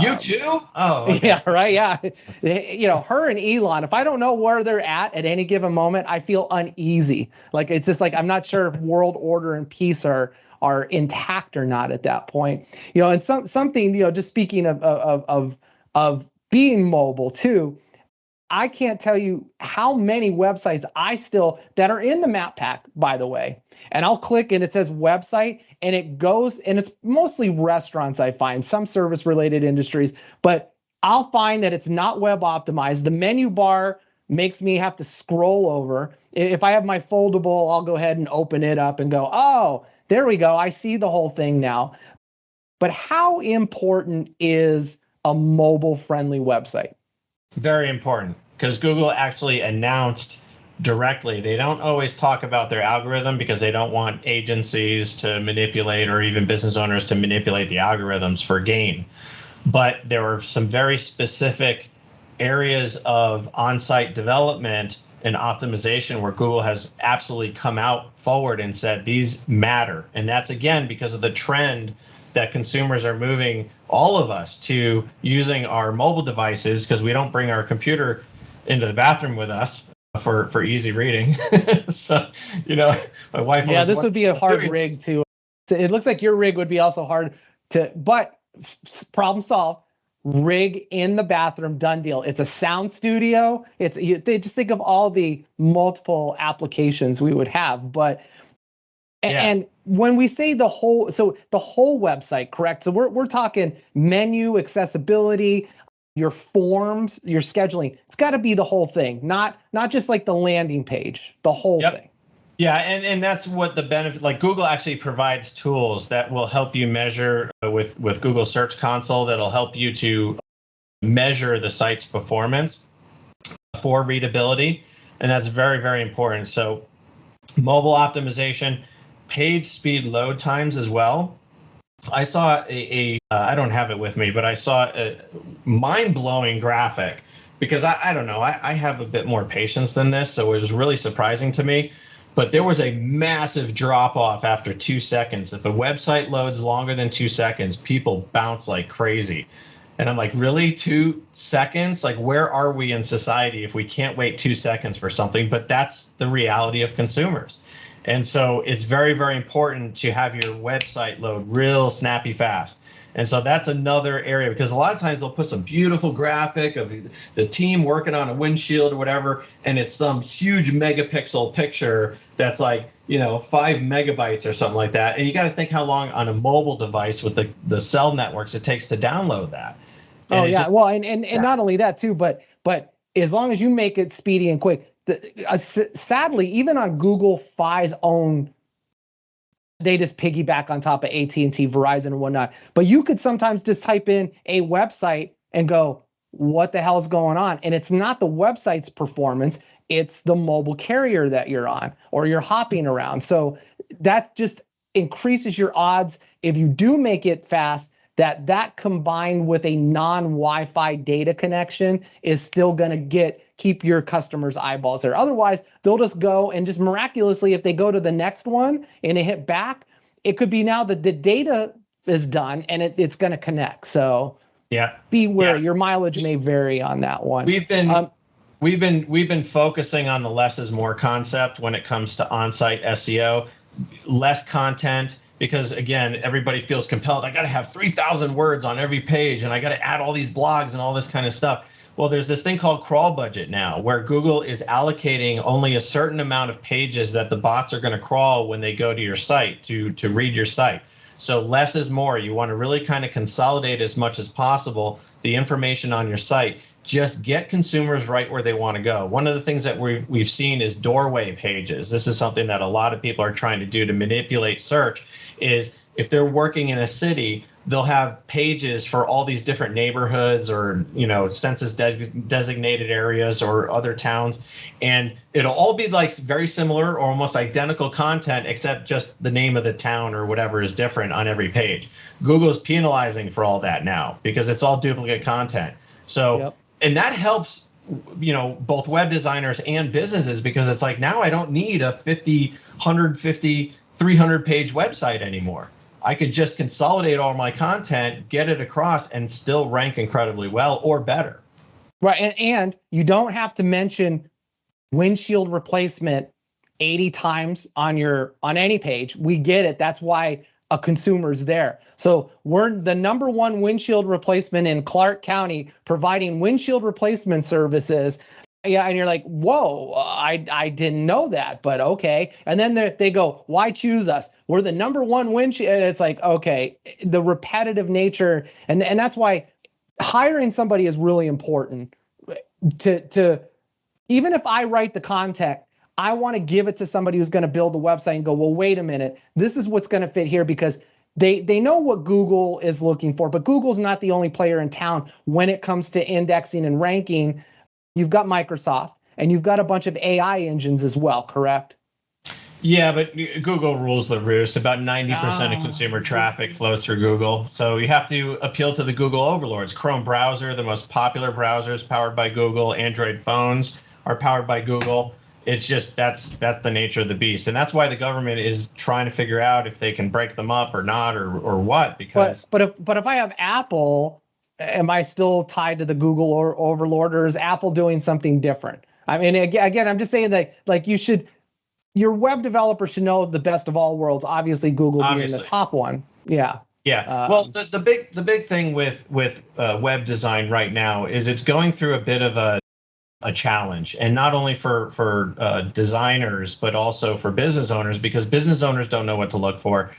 Speaker 5: You too? Oh, okay.
Speaker 4: Yeah, right. Yeah. Her and Elon, if I don't know where they're at any given moment, I feel uneasy. Like, it's just like, I'm not sure if world order and peace are intact or not at that point. And something, just speaking of being mobile too, I can't tell you how many websites that are in the map pack, by the way, and I'll click and it says website, and it goes, and it's mostly restaurants, I find, some service related industries, but I'll find that it's not web optimized. The menu bar makes me have to scroll over. If I have my foldable, I'll go ahead and open it up and go, oh, there we go. I see the whole thing now. But how important is a mobile friendly website?
Speaker 5: Very important, because Google actually announced directly. They don't always talk about their algorithm because they don't want agencies to manipulate, or even business owners to manipulate the algorithms for gain. But there were some very specific areas of on-site development and optimization where Google has absolutely come out forward and said these matter. And that's, again, because of the trend that consumers are moving all of us to using our mobile devices, because we don't bring our computer into the bathroom with us for easy reading. So, my wife.
Speaker 4: Yeah, this would be a hard rig to. It looks like your rig would be also hard to, but problem solved. Rig in the bathroom, done deal. It's a sound studio. They just think of all the multiple applications we would have, but. And when we say the whole website, correct? So we're talking menu, accessibility, your forms, your scheduling. It's got to be the whole thing, not just like the landing page, the whole thing.
Speaker 5: Yeah, and that's what the benefit. Like, Google actually provides tools that will help you measure with Google Search Console. That'll help you to measure the site's performance for readability, and that's very, very important. So, mobile optimization. Page speed load times as well. I saw I don't have it with me, but I saw a mind-blowing graphic, because I don't know, I have a bit more patience than this, so it was really surprising to me. But there was a massive drop off after 2 seconds. If a website loads longer than 2 seconds, people bounce like crazy. And I'm like, really? 2 seconds? Like, where are we in society if we can't wait 2 seconds for something? But that's the reality of consumers. And so it's very, very important to have your website load real snappy fast. And so that's another area, because a lot of times they'll put some beautiful graphic of the team working on a windshield or whatever, and it's some huge megapixel picture that's like, 5 megabytes or something like that. And you got to think how long on a mobile device with the cell networks it takes to download that. And
Speaker 4: and not only that too, but as long as you make it speedy and quick. Sadly, even on Google Fi's own They just piggyback on top of AT&T, Verizon, and whatnot. But you could sometimes just type in a website and go, what the hell's going on? And it's not the website's performance, it's the mobile carrier that you're on or you're hopping around. So that just increases your odds if you do make it fast, that combined with a non-Wi-Fi data connection is still going to keep your customers' eyeballs there. Otherwise, they'll just go and just miraculously, if they go to the next one and they hit back, it could be now that the data is done and it's going to connect. So
Speaker 5: yeah,
Speaker 4: beware. Your mileage may vary on that one.
Speaker 5: We've been focusing on the less is more concept when it comes to on-site SEO. Less content, because again, everybody feels compelled. I got to have 3,000 words on every page, and I got to add all these blogs and all this kind of stuff. Well, there's this thing called crawl budget now, where Google is allocating only a certain amount of pages that the bots are going to crawl when they go to your site to read your site. So less is more. You want to really kind of consolidate as much as possible the information on your site. Just get consumers right where they want to go. One of the things that we've seen is doorway pages. This is something that a lot of people are trying to do to manipulate search. Is if they're working in a city, they'll have pages for all these different neighborhoods or census designated areas or other towns, and it'll all be like very similar or almost identical content, except just the name of the town or whatever is different on every page. Google's penalizing for all that now because it's all duplicate content. So. Yep. And that helps, both web designers and businesses, because it's like, now I don't need a 50, 150, 300 page website anymore. I could just consolidate all my content, get it across, and still rank incredibly well or better.
Speaker 4: Right. And you don't have to mention windshield replacement 80 times on any page. We get it. That's why a consumer's there. So we're the #1 windshield replacement in Clark County, providing windshield replacement services. Yeah, and you're like, whoa, I didn't know that, but okay. And then they go, why choose us? We're the #1 windshield. And it's like, okay, the repetitive nature, and that's why hiring somebody is really important. To even if I write the content, I want to give it to somebody who's going to build the website and go, well, wait a minute, this is what's going to fit here, because they know what Google is looking for, but Google's not the only player in town when it comes to indexing and ranking. You've got Microsoft and you've got a bunch of AI engines as well, correct?
Speaker 5: Yeah, but Google rules the roost. About 90% of consumer traffic flows through Google. So you have to appeal to the Google overlords. Chrome browser, the most popular browsers powered by Google. Android phones are powered by Google. It's just that's the nature of the beast, and that's why the government is trying to figure out if they can break them up or not, or what. Because
Speaker 4: but if I have Apple, am I still tied to the Google overlord, or is Apple doing something different? I mean, again, I'm just saying that like your web developer should know the best of all worlds. Obviously, Google being the top one. Yeah.
Speaker 5: Yeah. Well, the big thing with web design right now is it's going through a bit of a challenge, and not only for designers, but also for business owners, because business owners don't know what to look for.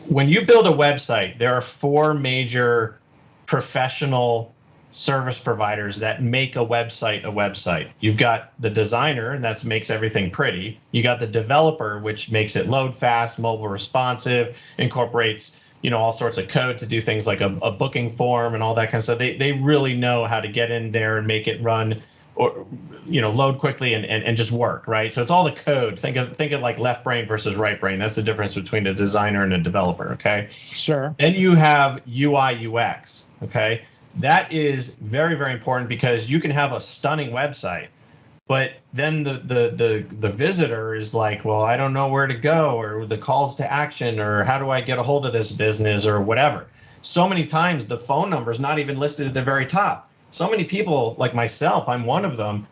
Speaker 5: When you build a website, there are 4 major professional service providers that make a website. You've got the designer, and that makes everything pretty. You got the developer, which makes it load fast, mobile responsive, incorporates all sorts of code to do things like a booking form and all that kind of stuff. They really know how to get in there and make it run or load quickly and just work, right? So it's all the code. Think of like left brain versus right brain. That's the difference between a designer and a developer, okay?
Speaker 4: Sure.
Speaker 5: Then you have UI UX, okay? That is very, very important, because you can have a stunning website, but then the visitor is like, well, I don't know where to go, or the calls to action, or how do I get a hold of this business, or whatever. So many times the phone number is not even listed at the very top. So many people, like myself, I'm one of them,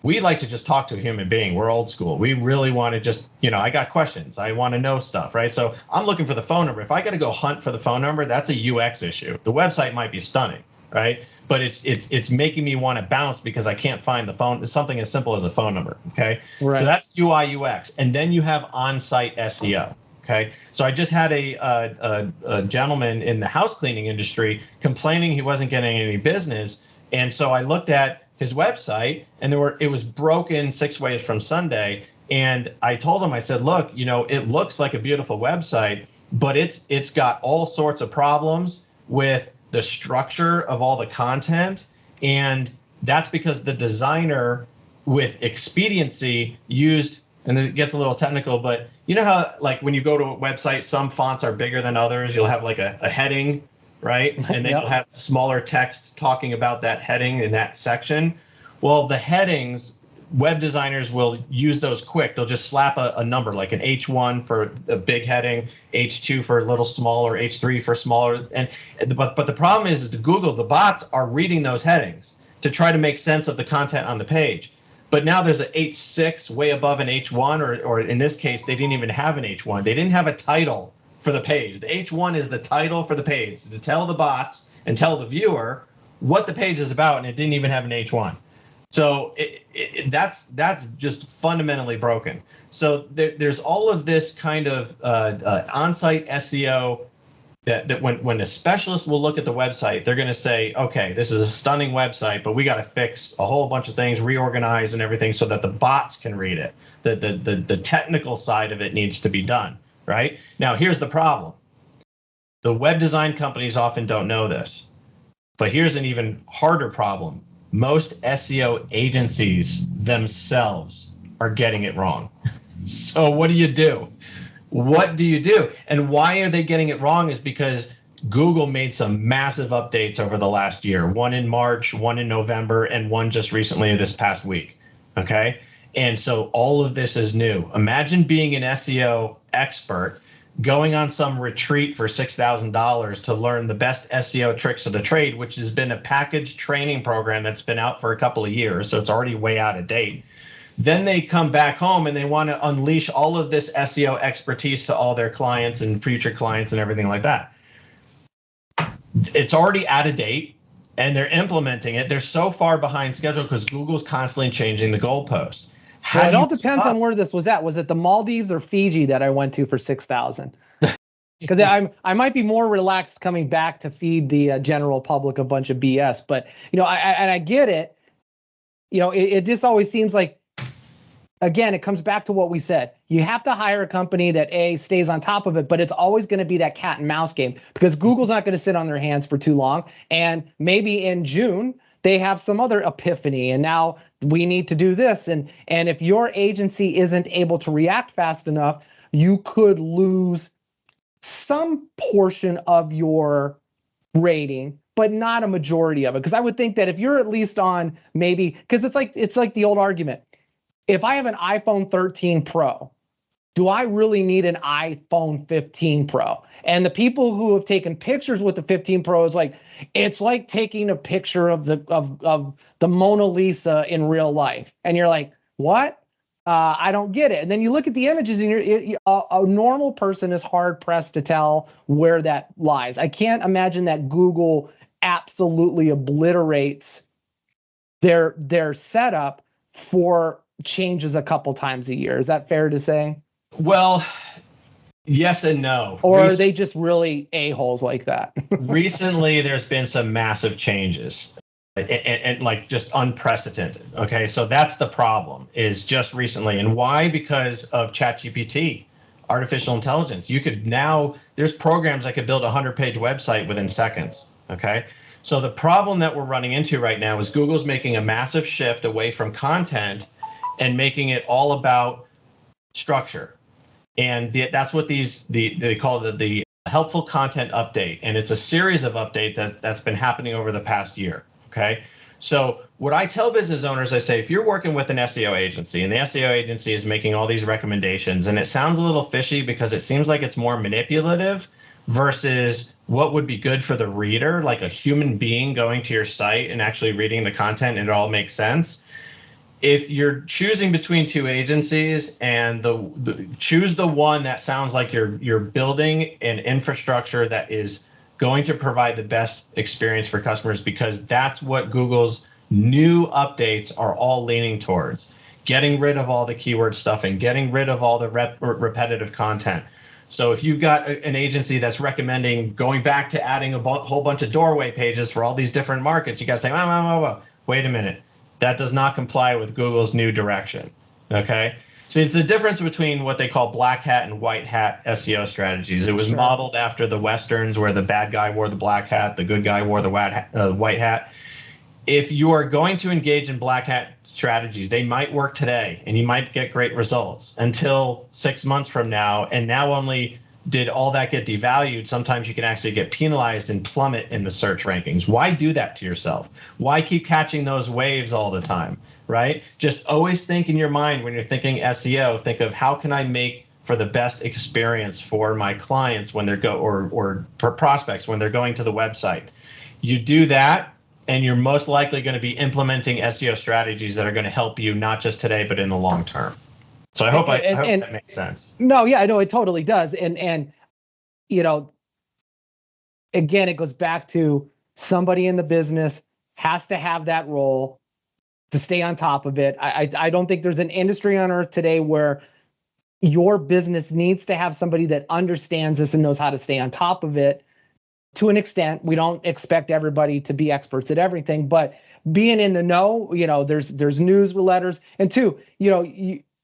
Speaker 5: we like to just talk to a human being. We're old school. We really want to just, I got questions. I want to know stuff, right? So I'm looking for the phone number. If I got to go hunt for the phone number, that's a UX issue. The website might be stunning, right? But it's making me want to bounce because I can't find the phone. It's something as simple as a phone number, okay? Right. So that's UI UX, and then you have on-site SEO, okay? So I just had a gentleman in the house cleaning industry complaining he wasn't getting any business, and so I looked at his website, and it was broken 6 ways from Sunday. And I told him, I said, look, it looks like a beautiful website, but it's got all sorts of problems with the structure of all the content. And that's because the designer with expediency used, and it gets a little technical, but you know how like when you go to a website, some fonts are bigger than others. You'll have like a heading, right? And then you'll have smaller text talking about that heading in that section. Well, the headings, web designers will use those quick. They'll just slap a number like an H1 for a big heading, H2 for a little smaller, H3 for smaller. But the problem is the Google, the bots are reading those headings to try to make sense of the content on the page. But now there's an H6 way above an H1, or in this case, they didn't even have an H1. They didn't have a title for the page. The H1 is the title for the page to tell the bots and tell the viewer what the page is about, and it didn't even have an H1. So that's just fundamentally broken. So there's all of this kind of on-site SEO that when a specialist will look at the website, they're going to say, okay, this is a stunning website, but we got to fix a whole bunch of things, reorganize and everything so that the bots can read it. The technical side of it needs to be done, right? Now, here's the problem. The web design companies often don't know this, but here's an even harder problem. Most SEO agencies themselves are getting it wrong. So what do you do? What do you do? And why are they getting it wrong is because Google made some massive updates over the last year, one in March, one in November, and one just recently this past week, okay? And so all of this is new. Imagine being an SEO expert going on some retreat for $6,000 to learn the best SEO tricks of the trade, which has been a packaged training program that's been out for a couple of years, so it's already way out of date. Then they come back home and they want to unleash all of this SEO expertise to all their clients and future clients and everything like that. It's already out of date and they're implementing it. They're so far behind schedule because Google's constantly changing the goalpost.
Speaker 4: Well, it all depends on where this was at. Was it the Maldives or Fiji that I went to for 6,000? Because I might be more relaxed coming back to feed the general public a bunch of BS. But I get it. It just always seems like, again, it comes back to what we said. You have to hire a company that stays on top of it, but it's always going to be that cat and mouse game because Google's not going to sit on their hands for too long. And maybe in June they have some other epiphany, and now we need to do this. And if your agency isn't able to react fast enough, you could lose some portion of your rating, but not a majority of it. Because I would think that if you're at least on maybe, because it's like the old argument. If I have an iPhone 13 Pro, do I really need an iPhone 15 Pro? And the people who have taken pictures with the 15 Pro is like, it's like taking a picture of the Mona Lisa in real life. And you're like, what? I don't get it. And then you look at the images and a normal person is hard pressed to tell where that lies. I can't imagine that Google absolutely obliterates their setup for changes a couple times a year. Is that fair to say?
Speaker 5: Well, yes and no.
Speaker 4: Or are they just really a-holes like that?
Speaker 5: Recently, there's been some massive changes and like just unprecedented. Okay, so that's the problem is just recently. And why? Because of ChatGPT, artificial intelligence. You could now, there's programs that could build a 100-page website within seconds. Okay, so the problem that we're running into right now is Google's making a massive shift away from content and making it all about structure. And that's what they call the helpful content update. And it's a series of updates that's been happening over the past year, okay? So what I tell business owners, I say, if you're working with an SEO agency and the SEO agency is making all these recommendations and it sounds a little fishy because it seems like it's more manipulative versus what would be good for the reader, like a human being going to your site and actually reading the content and it all makes sense. If you're choosing between two agencies and choose the one that sounds like you're building an infrastructure that is going to provide the best experience for customers, because that's what Google's new updates are all leaning towards. Getting rid of all the keyword stuffing, getting rid of all the repetitive content. So if you've got an agency that's recommending going back to adding a whole bunch of doorway pages for all these different markets, you got to say, wait a minute. That does not comply with Google's new direction, okay? So it's the difference between what they call black hat and white hat SEO strategies. It was modeled after the Westerns, where the bad guy wore the black hat, the good guy wore the white hat. If you are going to engage in black hat strategies, they might work today and you might get great results until 6 months from now. And now only did all that get devalued, sometimes you can actually get penalized and plummet in the search rankings. Why do that to yourself? Why keep catching those waves all the time, right? Just always think in your mind when you're thinking SEO, think of how can I make for the best experience for my clients when they're or for prospects when they're going to the website. You do that, and you're most likely going to be implementing SEO strategies that are going to help you not just today, but in the long term. So I hope that makes sense.
Speaker 4: No, yeah, I know it totally does. And you know, again, it goes back to somebody in the business has to have that role to stay on top of it. I don't think there's an industry on earth today where your business needs to have somebody that understands this and knows how to stay on top of it. To an extent, we don't expect everybody to be experts at everything, but being in the know, there's newsletters, and two,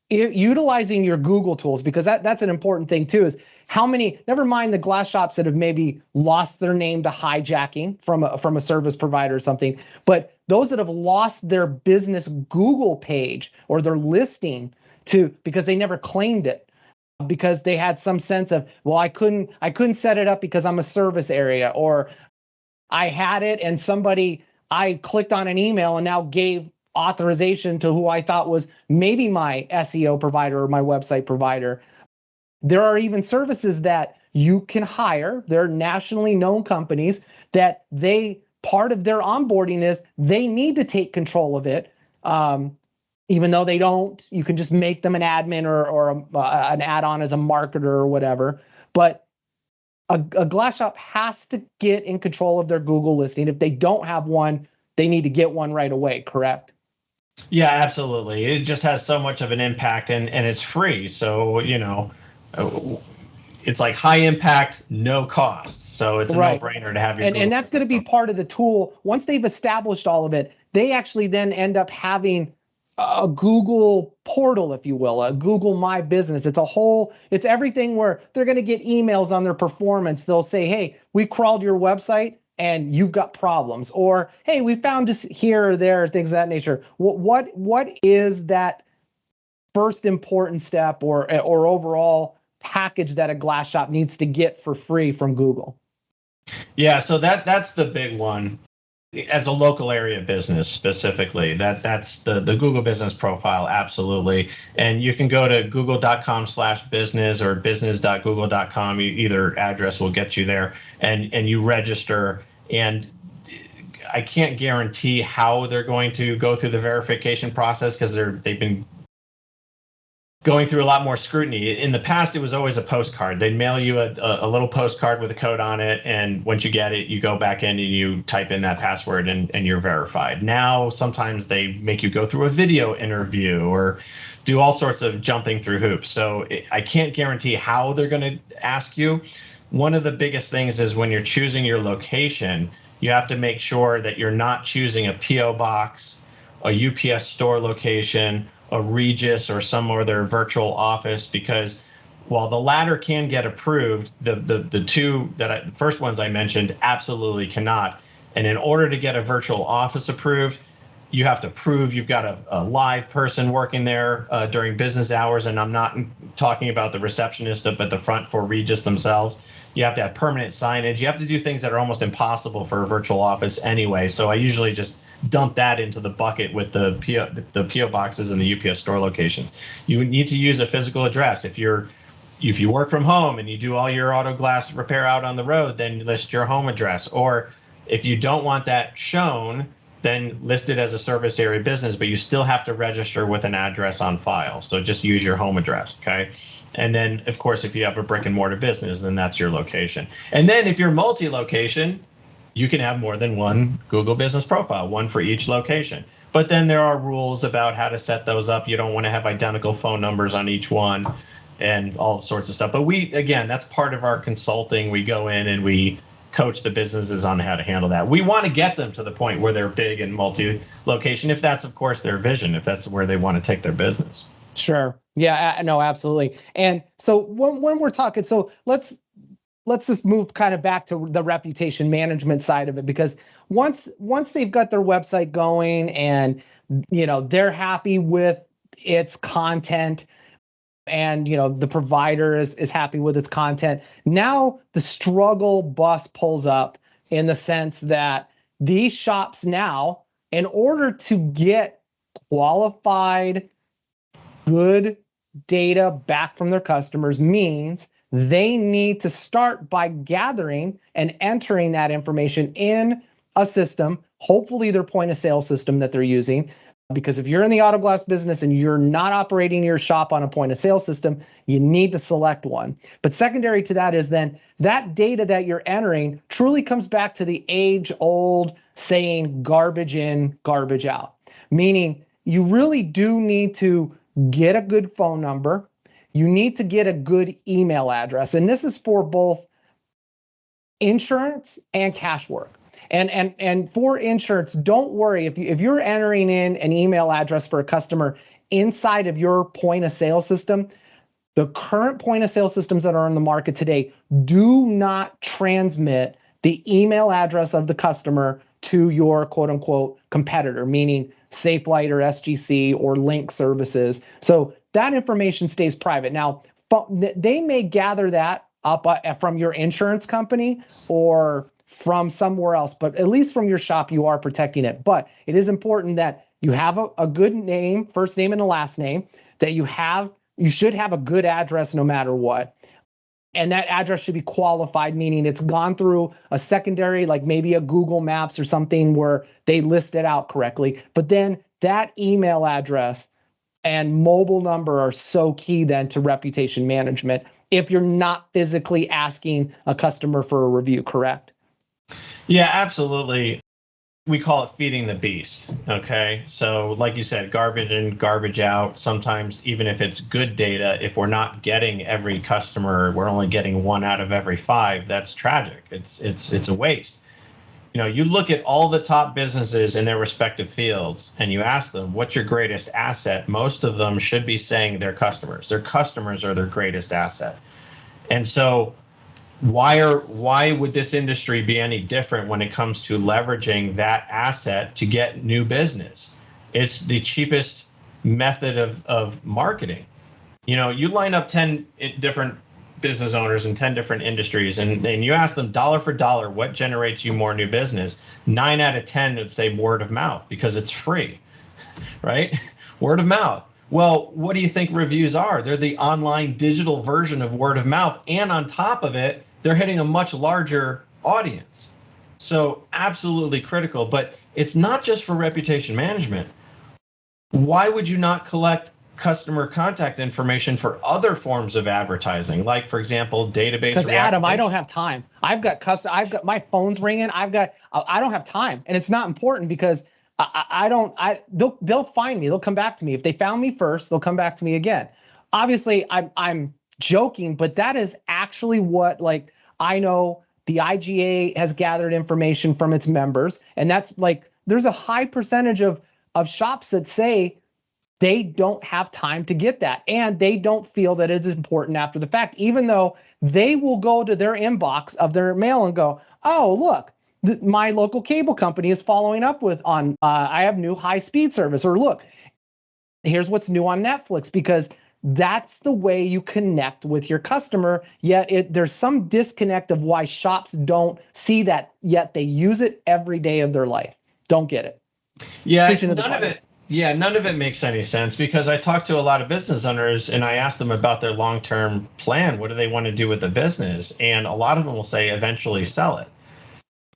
Speaker 4: utilizing your Google tools, because that's an important thing too, is how many, never mind the glass shops that have maybe lost their name to hijacking from a service provider or something, but those that have lost their business Google page or their listing because they never claimed it, because they had some sense of, well, I couldn't set it up because I'm a service area, or I had it and I clicked on an email and now gave authorization to who I thought was maybe my SEO provider or my website provider. There are even services that you can hire. They're nationally known companies that part of their onboarding is they need to take control of it. Even though they don't, you can just make them an admin or an add-on as a marketer or whatever. But a glass shop has to get in control of their Google listing. If they don't have one, they need to get one right away, correct?
Speaker 5: Yeah, absolutely. It just has so much of an impact, and it's free. So, it's like high impact, no cost. So it's a no-brainer to have your
Speaker 4: and that's going to be part of the tool. Once they've established all of it, they actually then end up having a Google portal, if you will, a Google My Business. It's everything where they're going to get emails on their performance. They'll say, hey, we crawled your website and you've got problems, or hey, we found this here or there, things of that nature. What is that first important step or overall package that a glass shop needs to get for free from Google?
Speaker 5: Yeah, so that's the big one. As a local area business specifically, that's the Google business profile, absolutely. And you can go to google.com/business or business.google.com. Either address will get you there, and you register. And I can't guarantee how they're going to go through the verification process, because they've been going through a lot more scrutiny. In the past, it was always a postcard. They'd mail you a little postcard with a code on it, and once you get it, you go back in and you type in that password and you're verified. Now, sometimes they make you go through a video interview or do all sorts of jumping through hoops. So I can't guarantee how they're going to ask you. One of the biggest things is when you're choosing your location, you have to make sure that you're not choosing a PO box, a UPS store location, a Regis, or some other virtual office, because while the latter can get approved, the two first ones I mentioned absolutely cannot. And in order to get a virtual office approved, you have to prove you've got a live person working there during business hours. And I'm not talking about the receptionist up at the front for Regis themselves. You have to have permanent signage. You have to do things that are almost impossible for a virtual office anyway. So I usually just dump that into the bucket with the PO boxes and the UPS store locations. You need to use a physical address. If you work from home and you do all your auto glass repair out on the road, then list your home address. Or if you don't want that shown, then list it as a service area business, but you still have to register with an address on file. So just use your home address, okay? And then, of course, if you have a brick and mortar business, then that's your location. And then if you're multi-location, you can have more than one Google business profile, one for each location. But then there are rules about how to set those up. You don't want to have identical phone numbers on each one and all sorts of stuff. But again, that's part of our consulting. We go in and we coach the businesses on how to handle that. We want to get them to the point where they're big and multi-location, if that's, of course, their vision, if that's where they want to take their business.
Speaker 4: Sure. Yeah, no, absolutely. And so when we're talking, so let's just move kind of back to the reputation management side of it, because once they've got their website going and they're happy with its content, and the provider is happy with its content, now the struggle bus pulls up, in the sense that these shops now, in order to get qualified, good data back from their customers, means they need to start by gathering and entering that information in a system, hopefully their point of sale system that they're using. Because if you're in the auto glass business and you're not operating your shop on a point of sale system, you need to select one. But secondary to that is then that data that you're entering truly comes back to the age-old saying, garbage in, garbage out. Meaning you really do need to get a good phone number. You need to get a good email address. And this is for both insurance and cash work. And for insurance, don't worry if you're entering in an email address for a customer inside of your point of sale system. The current point of sale systems that are on the market today do not transmit the email address of the customer to your quote unquote competitor, meaning Safelite or SGC or Link Services. So that information stays private. Now, they may gather that up from your insurance company or from somewhere else, but at least from your shop, you are protecting it. But it is important that you have a good name, first name and the last name, that you should have a good address no matter what. And that address should be qualified, meaning it's gone through a secondary, like maybe a Google Maps or something where they list it out correctly. But then that email address and mobile number are so key then to reputation management if you're not physically asking a customer for a review, correct?
Speaker 5: Yeah, absolutely. We call it feeding the beast. Okay. So like you said, garbage in, garbage out. Sometimes even if it's good data, if we're not getting every customer, we're only getting 1 out of every 5, that's tragic. It's a waste. You look at all the top businesses in their respective fields and you ask them, what's your greatest asset? Most of them should be saying their customers. Their customers are their greatest asset. And so why would this industry be any different when it comes to leveraging that asset to get new business? It's the cheapest method of marketing. You line up 10 different business owners in 10 different industries and you ask them dollar for dollar, what generates you more new business? 9 out of 10 would say word of mouth because it's free, right? Word of mouth. Well, what do you think reviews are? They're the online digital version of word of mouth. And on top of it, they're hitting a much larger audience. So absolutely critical, but it's not just for reputation management. Why would you not collect customer contact information for other forms of advertising? Like, for example, database.
Speaker 4: Because Adam, I don't have time. I've got my phone's ringing. I don't have time. And it's not important because they'll find me. They'll come back to me. If they found me first, they'll come back to me again. Obviously, I'm joking, but that is actually what, like, I know the IGA has gathered information from its members, and that's like, there's a high percentage of shops that say they don't have time to get that, and they don't feel that it's important after the fact, even though they will go to their inbox of their mail and go, oh, look, my local cable company is following up with I have new high-speed service, or look, here's what's new on Netflix, because that's the way you connect with your customer. Yet there's some disconnect of why shops don't see that, yet they use it every day of their life. Don't get it.
Speaker 5: Yeah, none of it makes any sense, because I talk to a lot of business owners and I ask them about their long-term plan. What do they want to do with the business? And a lot of them will say eventually sell it.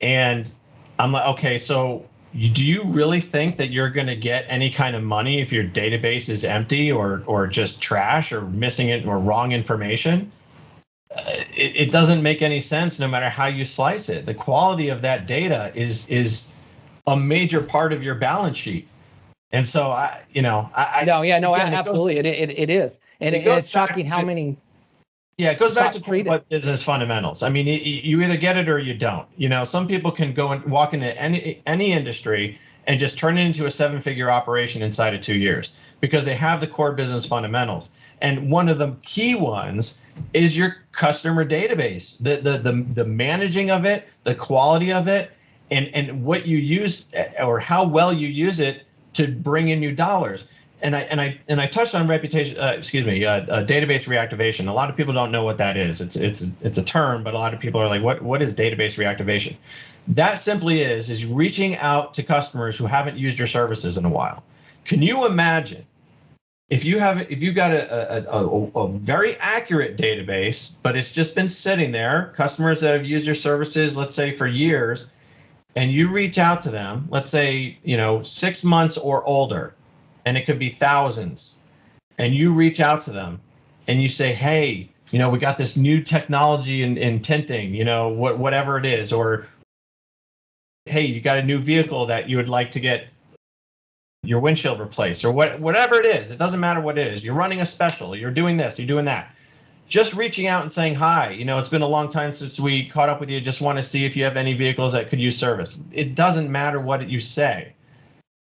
Speaker 5: And I'm like, okay, so do you really think that you're going to get any kind of money if your database is empty or just trash or missing it or wrong information? It doesn't make any sense no matter how you slice it. The quality of that data is a major part of your balance sheet. And so
Speaker 4: absolutely. It is. And it's shocking how many.
Speaker 5: Yeah, it goes back to business fundamentals. I mean, you either get it or you don't. Some people can go and walk into any industry and just turn it into a 7-figure operation inside of 2 years. because they have the core business fundamentals. And one of the key ones is your customer database, the managing of it, the quality of it, and what you use or how well you use it to bring in new dollars. And I touched on reputation. Database reactivation. A lot of people don't know what that is. It's a term, but a lot of people are like, what is database reactivation? That simply is reaching out to customers who haven't used your services in a while. Can you imagine if you got a very accurate database, but it's just been sitting there, customers that have used your services, let's say for years, and you reach out to them, let's say 6 months or older, and it could be thousands, and you reach out to them and you say, hey, we got this new technology in tinting, whatever it is, or hey, you got a new vehicle that you would like to get your windshield replaced, or whatever it is. It doesn't matter what it is. You're running a special, you're doing this, you're doing that. Just reaching out and saying, hi, it's been a long time since we caught up with you. Just want to see if you have any vehicles that could use service. It doesn't matter what you say.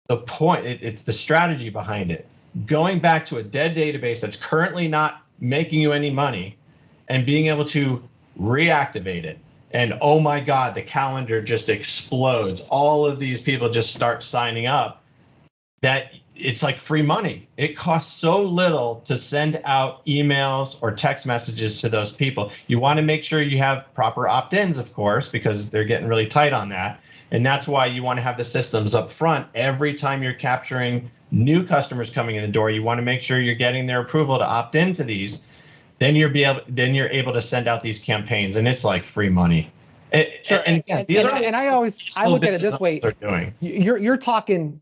Speaker 5: The point, it's the strategy behind it. Going back to a dead database that's currently not making you any money and being able to reactivate it. And oh my God, the calendar just explodes. All of these people just start signing up. That it's like free money. It costs so little to send out emails or text messages to those people. You want to make sure you have proper opt-ins, of course, because they're getting really tight on that. And that's why you want to have the systems up front. Every time you're capturing new customers coming in the door, you want to make sure you're getting their approval to opt into these. Then you're able to send out these campaigns, and it's like free money.
Speaker 4: Sure. And I look at it this way. You're talking,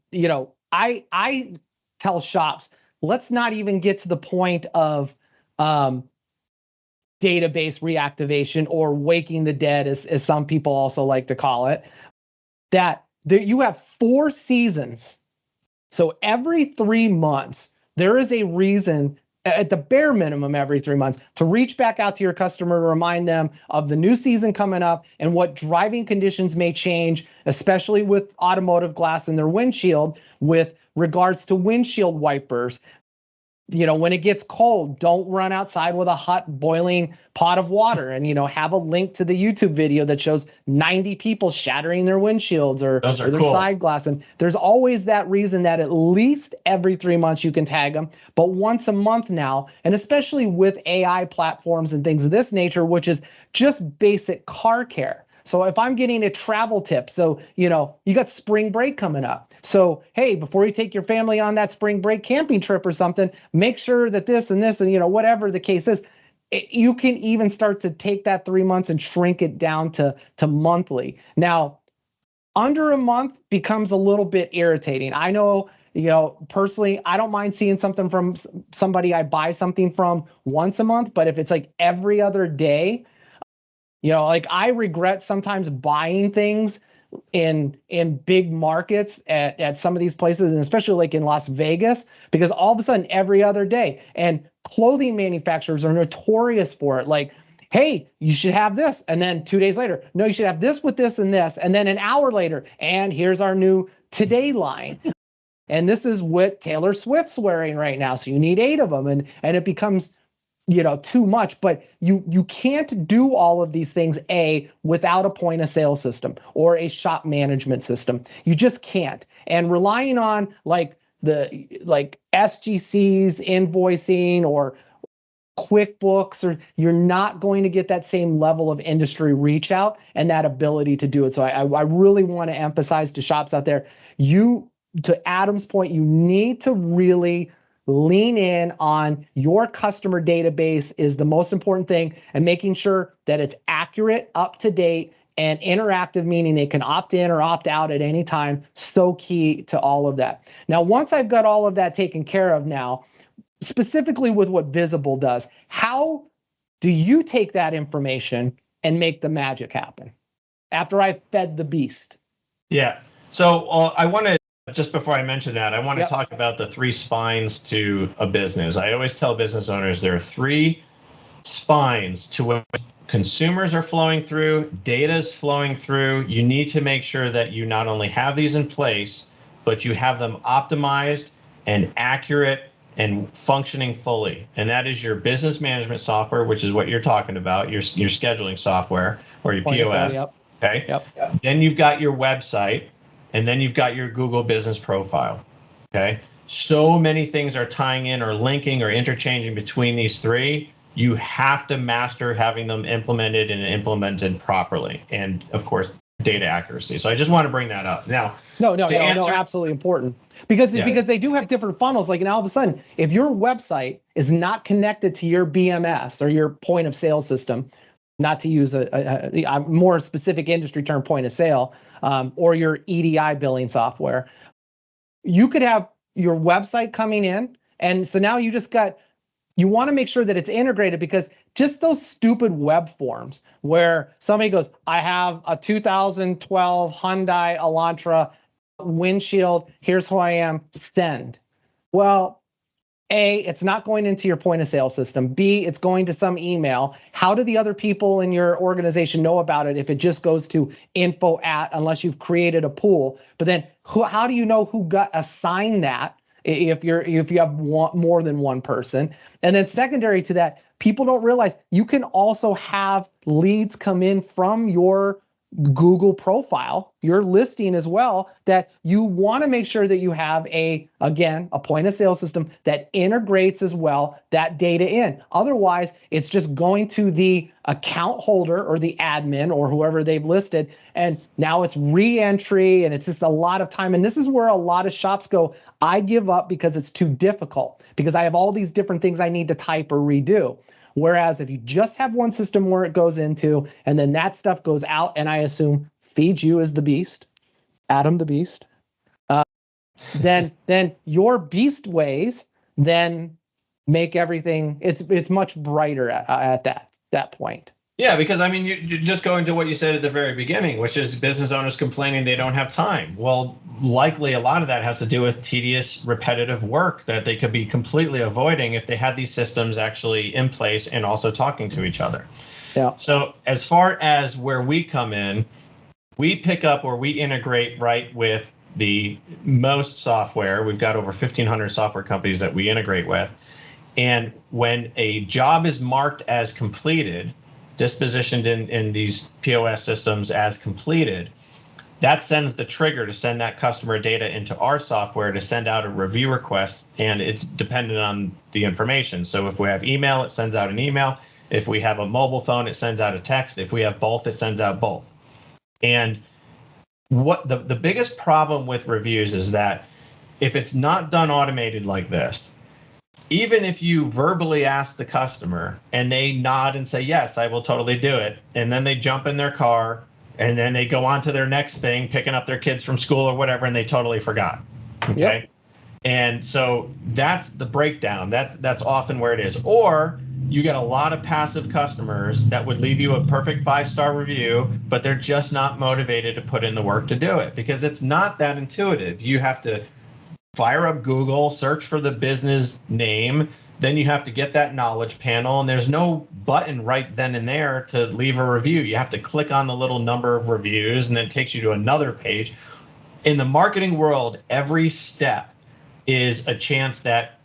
Speaker 4: I tell shops, let's not even get to the point of database reactivation or waking the dead, as some people also like to call it. That you have 4 seasons. So every 3 months, there is a reason, at the bare minimum every 3 months, to reach back out to your customer to remind them of the new season coming up and what driving conditions may change, especially with automotive glass in their windshield, with regards to windshield wipers. When it gets cold, don't run outside with a hot boiling pot of water, and have a link to the YouTube video that shows 90 people shattering their windshields or their side glass. And there's always that reason that at least every 3 months you can tag them, but once a month now, and especially with AI platforms and things of this nature, which is just basic car care. So if I'm getting a travel tip, so, you got spring break coming up. So, hey, before you take your family on that spring break camping trip or something, make sure that this and whatever the case is, you can even start to take that 3 months and shrink it down to monthly. Now, under a month becomes a little bit irritating. I know, personally, I don't mind seeing something from somebody I buy something from once a month, but if it's like every other day, like I regret sometimes buying things in big markets at some of these places, and especially like in Las Vegas, because all of a sudden every other day, and clothing manufacturers are notorious for it. Like, hey, you should have this. And then 2 days later, no, you should have this with this and this. And then an hour later, and here's our new Today line. And this is what Taylor Swift's wearing right now. So you need 8 of them. And it becomes too much, but you can't do all of these things without a point of sale system or a shop management system. You just can't. And relying on like SGCs, invoicing, or QuickBooks, or you're not going to get that same level of industry reach out and that ability to do it. So I really want to emphasize to shops out there, to Adam's point, you need to really lean in on your customer database is the most important thing, and making sure that it's accurate, up to date, and interactive, meaning they can opt in or opt out at any time. So key to all of that. Now, once I've got all of that taken care of now, specifically with what Visible does, how do you take that information and make the magic happen after I've fed the beast?
Speaker 5: Yeah. So I want to, just before I mention that, I want to talk about the 3 spines to a business. I always tell business owners there are 3 spines to which consumers are flowing through, data is flowing through. You need to make sure that you not only have these in place, but you have them optimized and accurate and functioning fully. And that is your business management software, which is what you're talking about, your scheduling software or your POS.
Speaker 4: Yep.
Speaker 5: Okay.
Speaker 4: Yep.
Speaker 5: Then you've got your website, and then you've got your Google business profile. Okay. So many things are tying in or linking or interchanging between these three. You have to master having them implemented and implemented properly. And of course, data accuracy. So I just want to bring that up. Now,
Speaker 4: no, absolutely important because they do have different funnels. Like, now all of a sudden, if your website is not connected to your BMS or your point of sale system, not to use a more specific industry term, point of sale, or your EDI billing software, you could have your website coming in. And so now you want to make sure that it's integrated, because just those stupid web forms where somebody goes, I have a 2012 Hyundai Elantra windshield, here's who I am, send. Well, A, it's not going into your point of sale system. B, it's going to some email. How do the other people in your organization know about it if it just goes to info at, unless you've created a pool? But then how do you know who got assigned that if you have more than one person? And then secondary to that, people don't realize you can also have leads come in from your Google profile, your listing as well, that you want to make sure that you have a point of sale system that integrates as well that data in. Otherwise, it's just going to the account holder or the admin or whoever they've listed, and now it's re-entry, and it's just a lot of time. And this is where a lot of shops go, I give up because it's too difficult, because I have all these different things I need to type or redo. Whereas if you just have one system where it goes into, and then that stuff goes out, and I assume feeds you as the beast, Adam the Beast, then your beast ways then make everything, it's much brighter at that point.
Speaker 5: Yeah, because I mean, you just go into what you said at the very beginning, which is business owners complaining they don't have time. Well, likely a lot of that has to do with tedious, repetitive work that they could be completely avoiding if they had these systems actually in place and also talking to each other.
Speaker 4: Yeah.
Speaker 5: So as far as where we come in, we pick up or we integrate right with the most software. We've got over 1,500 software companies that we integrate with. And when a job is marked as completed, dispositioned in these POS systems as completed, that sends the trigger to send that customer data into our software to send out a review request, and it's dependent on the information. So if we have email, it sends out an email. If we have a mobile phone, it sends out a text. If we have both, it sends out both. And what the biggest problem with reviews is that if it's not done automated like this, even if you verbally ask the customer and they nod and say, yes, I will totally do it, and then they jump in their car and then they go on to their next thing, picking up their kids from school or whatever, and they totally forgot. Okay. Yep. And so that's the breakdown. That's often where it is. Or you get a lot of passive customers that would leave you a perfect 5-star review, but they're just not motivated to put in the work to do it because it's not that intuitive. You have to fire up Google, search for the business name, then you have to get that knowledge panel, and there's no button right then and there to leave a review. You have to click on the little number of reviews, and then it takes you to another page. In the marketing world, every step is a chance that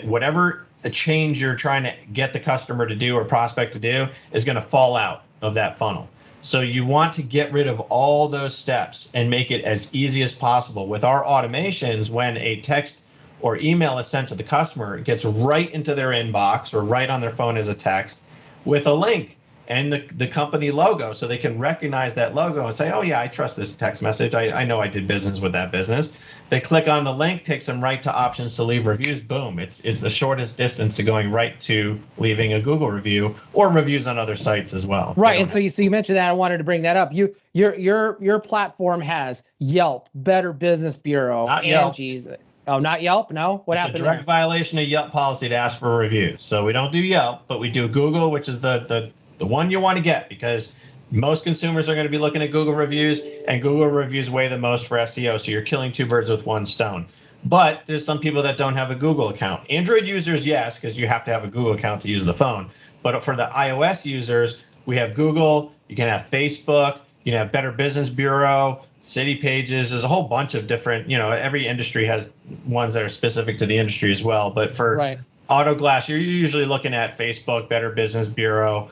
Speaker 5: whatever a change you're trying to get the customer to do or prospect to do is going to fall out of that funnel. So you want to get rid of all those steps and make it as easy as possible. With our automations, when a text or email is sent to the customer, it gets right into their inbox or right on their phone as a text with a link and the company logo, so they can recognize that logo and say, oh yeah, I trust this text message. I know I did business with that business. They click on the link, takes them right to options to leave reviews. Boom, it's the shortest distance to going right to leaving a Google review or reviews on other sites as well.
Speaker 4: Right, and so you mentioned that. I wanted to bring that up. Your platform has Yelp, Better Business Bureau, Angie's. Oh, not Yelp? No? What happened?
Speaker 5: It's a direct violation of Yelp policy to ask for reviews. So we don't do Yelp, but we do Google, which is the one you want to get, because most consumers are going to be looking at Google reviews, and Google reviews weigh the most for SEO. So you're killing two birds with one stone. But there's some people that don't have a Google account. Android users, yes, because you have to have a Google account to use the phone. But for the iOS users, we have Google, you can have Facebook, you can have Better Business Bureau, City Pages. There's a whole bunch of different, every industry has ones that are specific to the industry as well. But for auto glass, you're usually looking at Facebook, Better Business Bureau,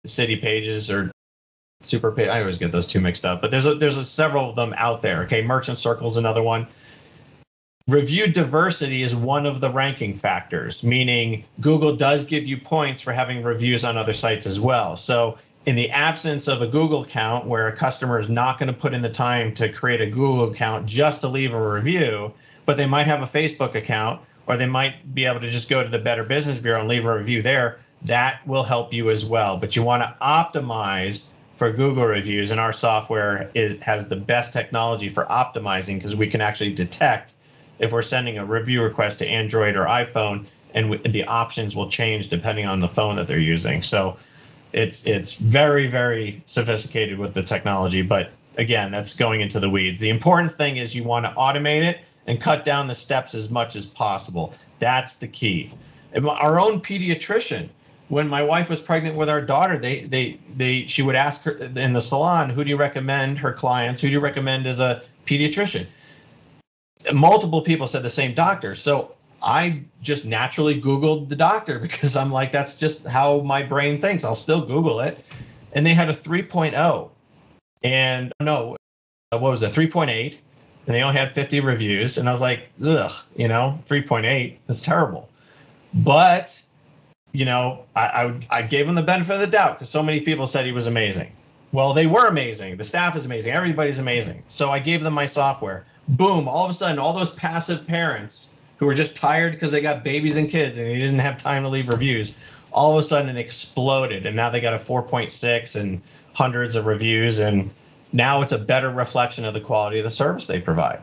Speaker 5: City Pages, or Super Page. I always get those two mixed up, but there's several of them out there. Okay, Merchant Circle is another one. Review diversity is one of the ranking factors, meaning Google does give you points for having reviews on other sites as well. So in the absence of a Google account where a customer is not going to put in the time to create a Google account just to leave a review, but they might have a Facebook account, or they might be able to just go to the Better Business Bureau and leave a review there, that will help you as well. But you want to optimize for Google reviews, and our software has the best technology for optimizing, because we can actually detect if we're sending a review request to Android or iPhone, and the options will change depending on the phone that they're using. So it's very, very sophisticated with the technology, but again, that's going into the weeds. The important thing is you want to automate it and cut down the steps as much as possible. That's the key. Our own pediatrician, when my wife was pregnant with our daughter, she would ask her in the salon, who do you recommend, her clients, who do you recommend as a pediatrician? Multiple people said the same doctor. So I just naturally Googled the doctor, because I'm like, that's just how my brain thinks. I'll still Google it. And they had a 3.0. And no, what was it, 3.8? And they only had 50 reviews. And I was like, ugh, 3.8, that's terrible. But I gave him the benefit of the doubt, because so many people said he was amazing. Well, they were amazing. The staff is amazing. Everybody's amazing. So I gave them my software. Boom, all of a sudden, all those passive parents who were just tired because they got babies and kids and they didn't have time to leave reviews, all of a sudden it exploded. And now they got a 4.6 and hundreds of reviews. And now it's a better reflection of the quality of the service they provide.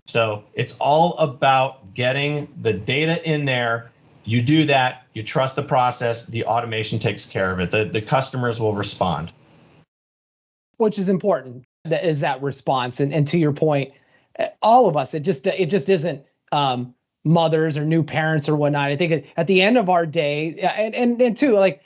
Speaker 5: So it's all about getting the data in there. You do that, you trust the process, the automation takes care of it. The customers will respond.
Speaker 4: Which is important, that response. And to your point, all of us, it just isn't mothers or new parents or whatnot. I think at the end of our day, and too, like,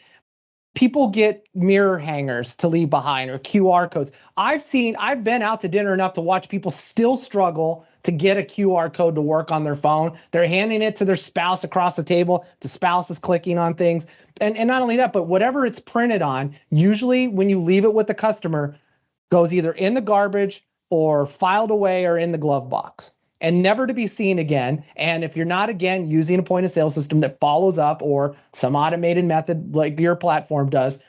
Speaker 4: people get mirror hangers to leave behind, or QR codes. I've been out to dinner enough to watch people still struggle to get a QR code to work on their phone. They're handing it to their spouse across the table. The spouse is clicking on things. And not only that, but whatever it's printed on, usually when you leave it with the customer, goes either in the garbage or filed away or in the glove box, and never to be seen again. And if you're not, again, using a point of sale system that follows up, or some automated method like your platform does,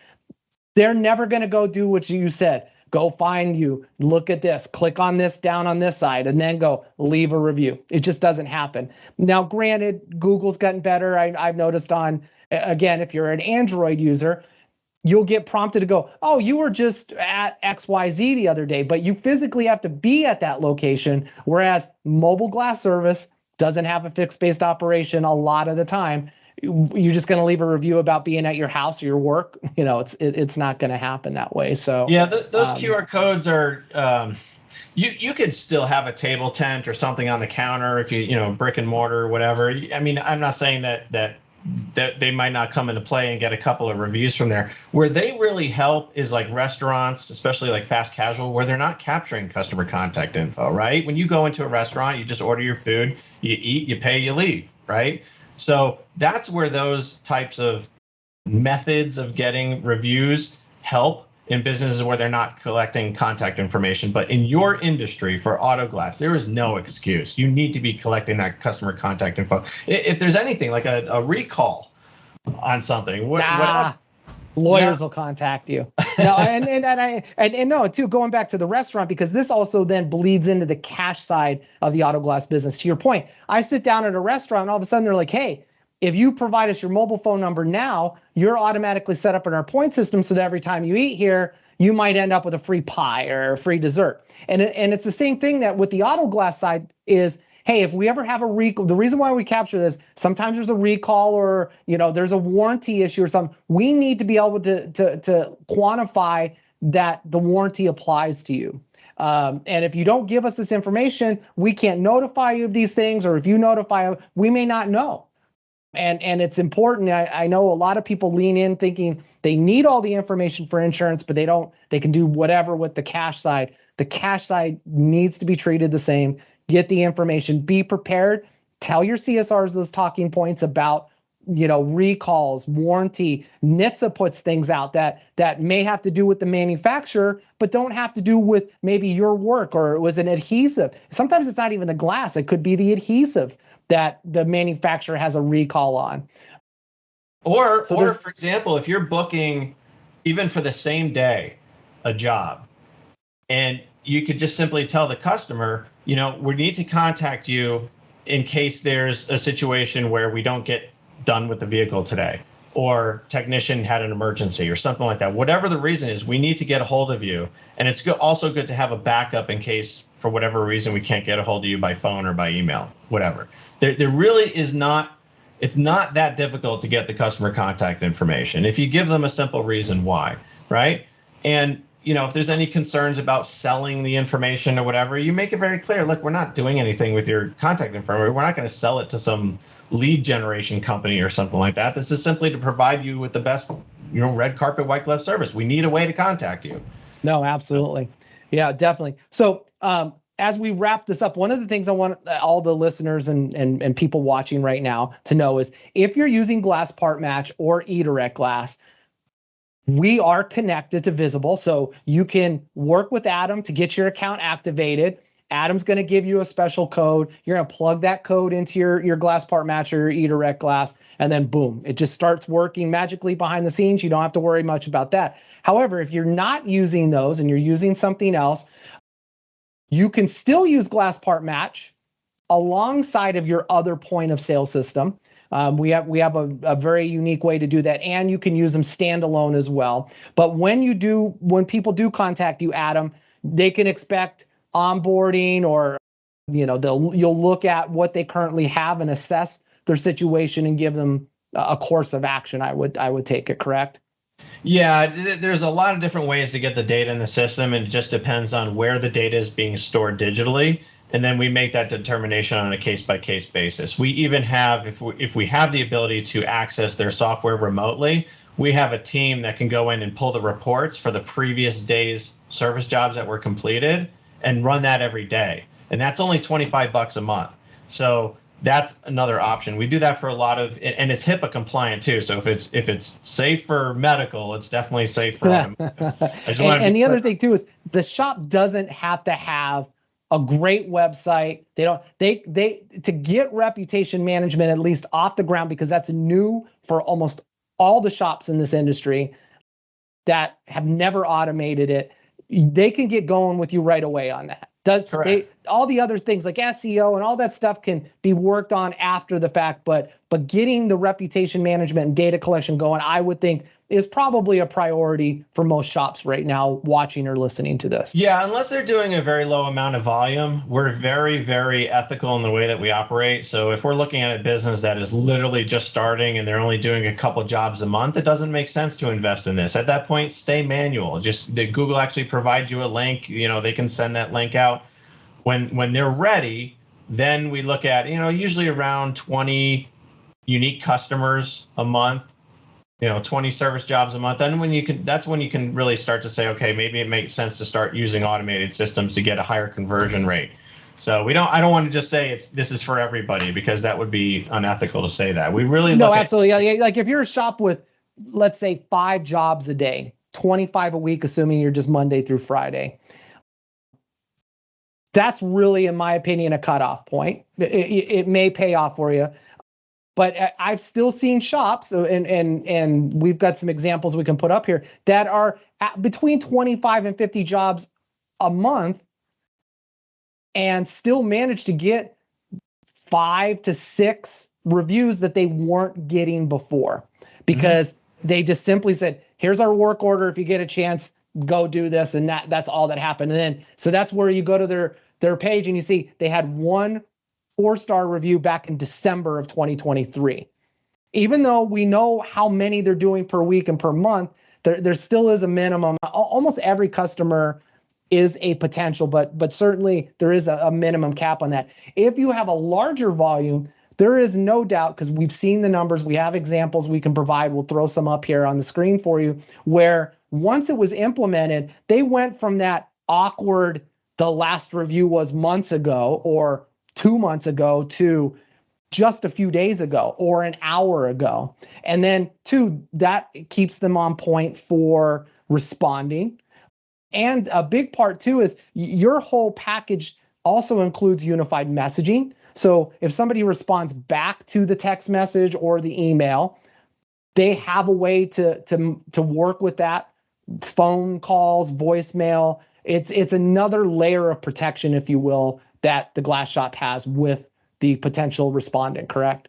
Speaker 4: they're never going to go do what you said. Go find you, look at this, click on this down on this side, and then go leave a review. It just doesn't happen. Now, granted, Google's gotten better. I've noticed again, if you're an Android user, you'll get prompted to go, oh, you were just at XYZ the other day, but you physically have to be at that location. Whereas mobile glass service doesn't have a fixed-based operation a lot of the time. You're just going to leave a review about being at your house or your work. It's not going to happen that way. So
Speaker 5: yeah, those QR codes are, you could still have a table tent or something on the counter if brick and mortar or whatever. I mean, I'm not saying that they might not come into play and get a couple of reviews from there. Where they really help is like restaurants, especially like fast casual, where they're not capturing customer contact info, right? When you go into a restaurant, you just order your food, you eat, you pay, you leave, right? So that's where those types of methods of getting reviews help in businesses where they're not collecting contact information. But in your industry for auto glass, there is no excuse. You need to be collecting that customer contact info. If there's anything like a recall on something,
Speaker 4: lawyers will contact you. No, and no, too, going back to the restaurant, because this also then bleeds into the cash side of the auto glass business. To your point, I sit down at a restaurant and all of a sudden they're like, hey, if you provide us your mobile phone number now, you're automatically set up in our point system so that every time you eat here, you might end up with a free pie or a free dessert. And it's the same thing that with the auto glass side is, hey, if we ever have a recall, the reason why we capture this, sometimes there's a recall or, there's a warranty issue or something. We need to be able to quantify that the warranty applies to you. And if you don't give us this information, we can't notify you of these things, or if you notify them, we may not know. And it's important. I know a lot of people lean in thinking they need all the information for insurance, but they can do whatever with the cash side. The cash side needs to be treated the same. Get the information, be prepared, tell your CSRs those talking points about, recalls, warranty. NHTSA puts things out that may have to do with the manufacturer, but don't have to do with maybe your work, or it was an adhesive. Sometimes it's not even the glass. It could be the adhesive that the manufacturer has a recall on.
Speaker 5: Or for example, if you're booking even for the same day a job, and you could just simply tell the customer, we need to contact you in case there's a situation where we don't get done with the vehicle today, or technician had an emergency or something like that. Whatever the reason is, we need to get a hold of you. And it's also good to have a backup in case, for whatever reason, we can't get a hold of you by phone or by email, whatever. There really is not, it's not that difficult to get the customer contact information if you give them a simple reason why, right? And if there's any concerns about selling the information or whatever, you make it very clear. Look, we're not doing anything with your contact information. We're not going to sell it to some lead generation company or something like that. This is simply to provide you with the best, red carpet, white glove service. We need a way to contact you.
Speaker 4: No, absolutely. Yeah, definitely. So as we wrap this up, one of the things I want all the listeners and people watching right now to know is, if you're using Glass Part Match or eDirect Glass, we are connected to Visible, so you can work with Adam to get your account activated. Adam's going to give you a special code. You're going to plug that code into your Glass Part Match or your eDirect Glass, and then boom, it just starts working magically behind the scenes. You don't have to worry much about that. However, if you're not using those and you're using something else, you can still use Glass Part Match alongside of your other point of sale system. We have a very unique way to do that, and you can use them standalone as well. But when people do contact you, Adam, they can expect onboarding, or you'll look at what they currently have and assess their situation and give them a course of action. I would take it, correct?
Speaker 5: Yeah, there's a lot of different ways to get the data in the system. It just depends on where the data is being stored digitally. And then we make that determination on a case-by-case basis. We even have, if we have the ability to access their software remotely, we have a team that can go in and pull the reports for the previous day's service jobs that were completed and run that every day. And that's only $25 a month. So that's another option. We do that for a lot of, and it's HIPAA compliant too. So if it's safe for medical, it's definitely safe for automotive.
Speaker 4: And the other thing too is, the shop doesn't have to have a great website. They to get reputation management at least off the ground, because that's new for almost all the shops in this industry that have never automated it. They can get going with you right away on that. All the other things like SEO and all that stuff can be worked on after the fact, but getting the reputation management and data collection going, I would think, is probably a priority for most shops right now watching or listening to this.
Speaker 5: Yeah, unless they're doing a very low amount of volume, we're very, very ethical in the way that we operate. So if we're looking at a business that is literally just starting and they're only doing a couple jobs a month, it doesn't make sense to invest in this. At that point, stay manual. Google actually provides you a link. They can send that link out. When they're ready, then we look at, usually around 20 unique customers a month, 20 service jobs a month. And that's when you can really start to say, okay, maybe it makes sense to start using automated systems to get a higher conversion rate. So I don't want to just say this is for everybody, because that would be unethical to say that. We really
Speaker 4: absolutely. Like if you're a shop with, let's say, 5 jobs a day, 25 a week, assuming you're just Monday through Friday, that's really, in my opinion, a cutoff point. It may pay off for you. But I've still seen shops, and we've got some examples we can put up here, that are between 25 and 50 jobs a month and still manage to get 5 to 6 reviews that they weren't getting before, because they just simply said, here's our work order. If you get a chance, go do this. And that's all that happened. And then, so that's where you go to their page and you see they had 1 4-star review back in December of 2023. Even though we know how many they're doing per week and per month, there still is a minimum. Almost every customer is a potential, but certainly there is a minimum cap on that. If you have a larger volume, there is no doubt, because we've seen the numbers, we have examples we can provide. We'll throw some up here on the screen for you, where once it was implemented, they went from that awkward the last review was months ago or 2 months ago to just a few days ago or an hour ago. And then two, that keeps them on point for responding. And a big part too is your whole package also includes unified messaging. So if somebody responds back to the text message or the email, they have a way to work with that. Phone calls, voicemail. It's another layer of protection, if you will, that the Glass Shop has with the potential respondent, correct?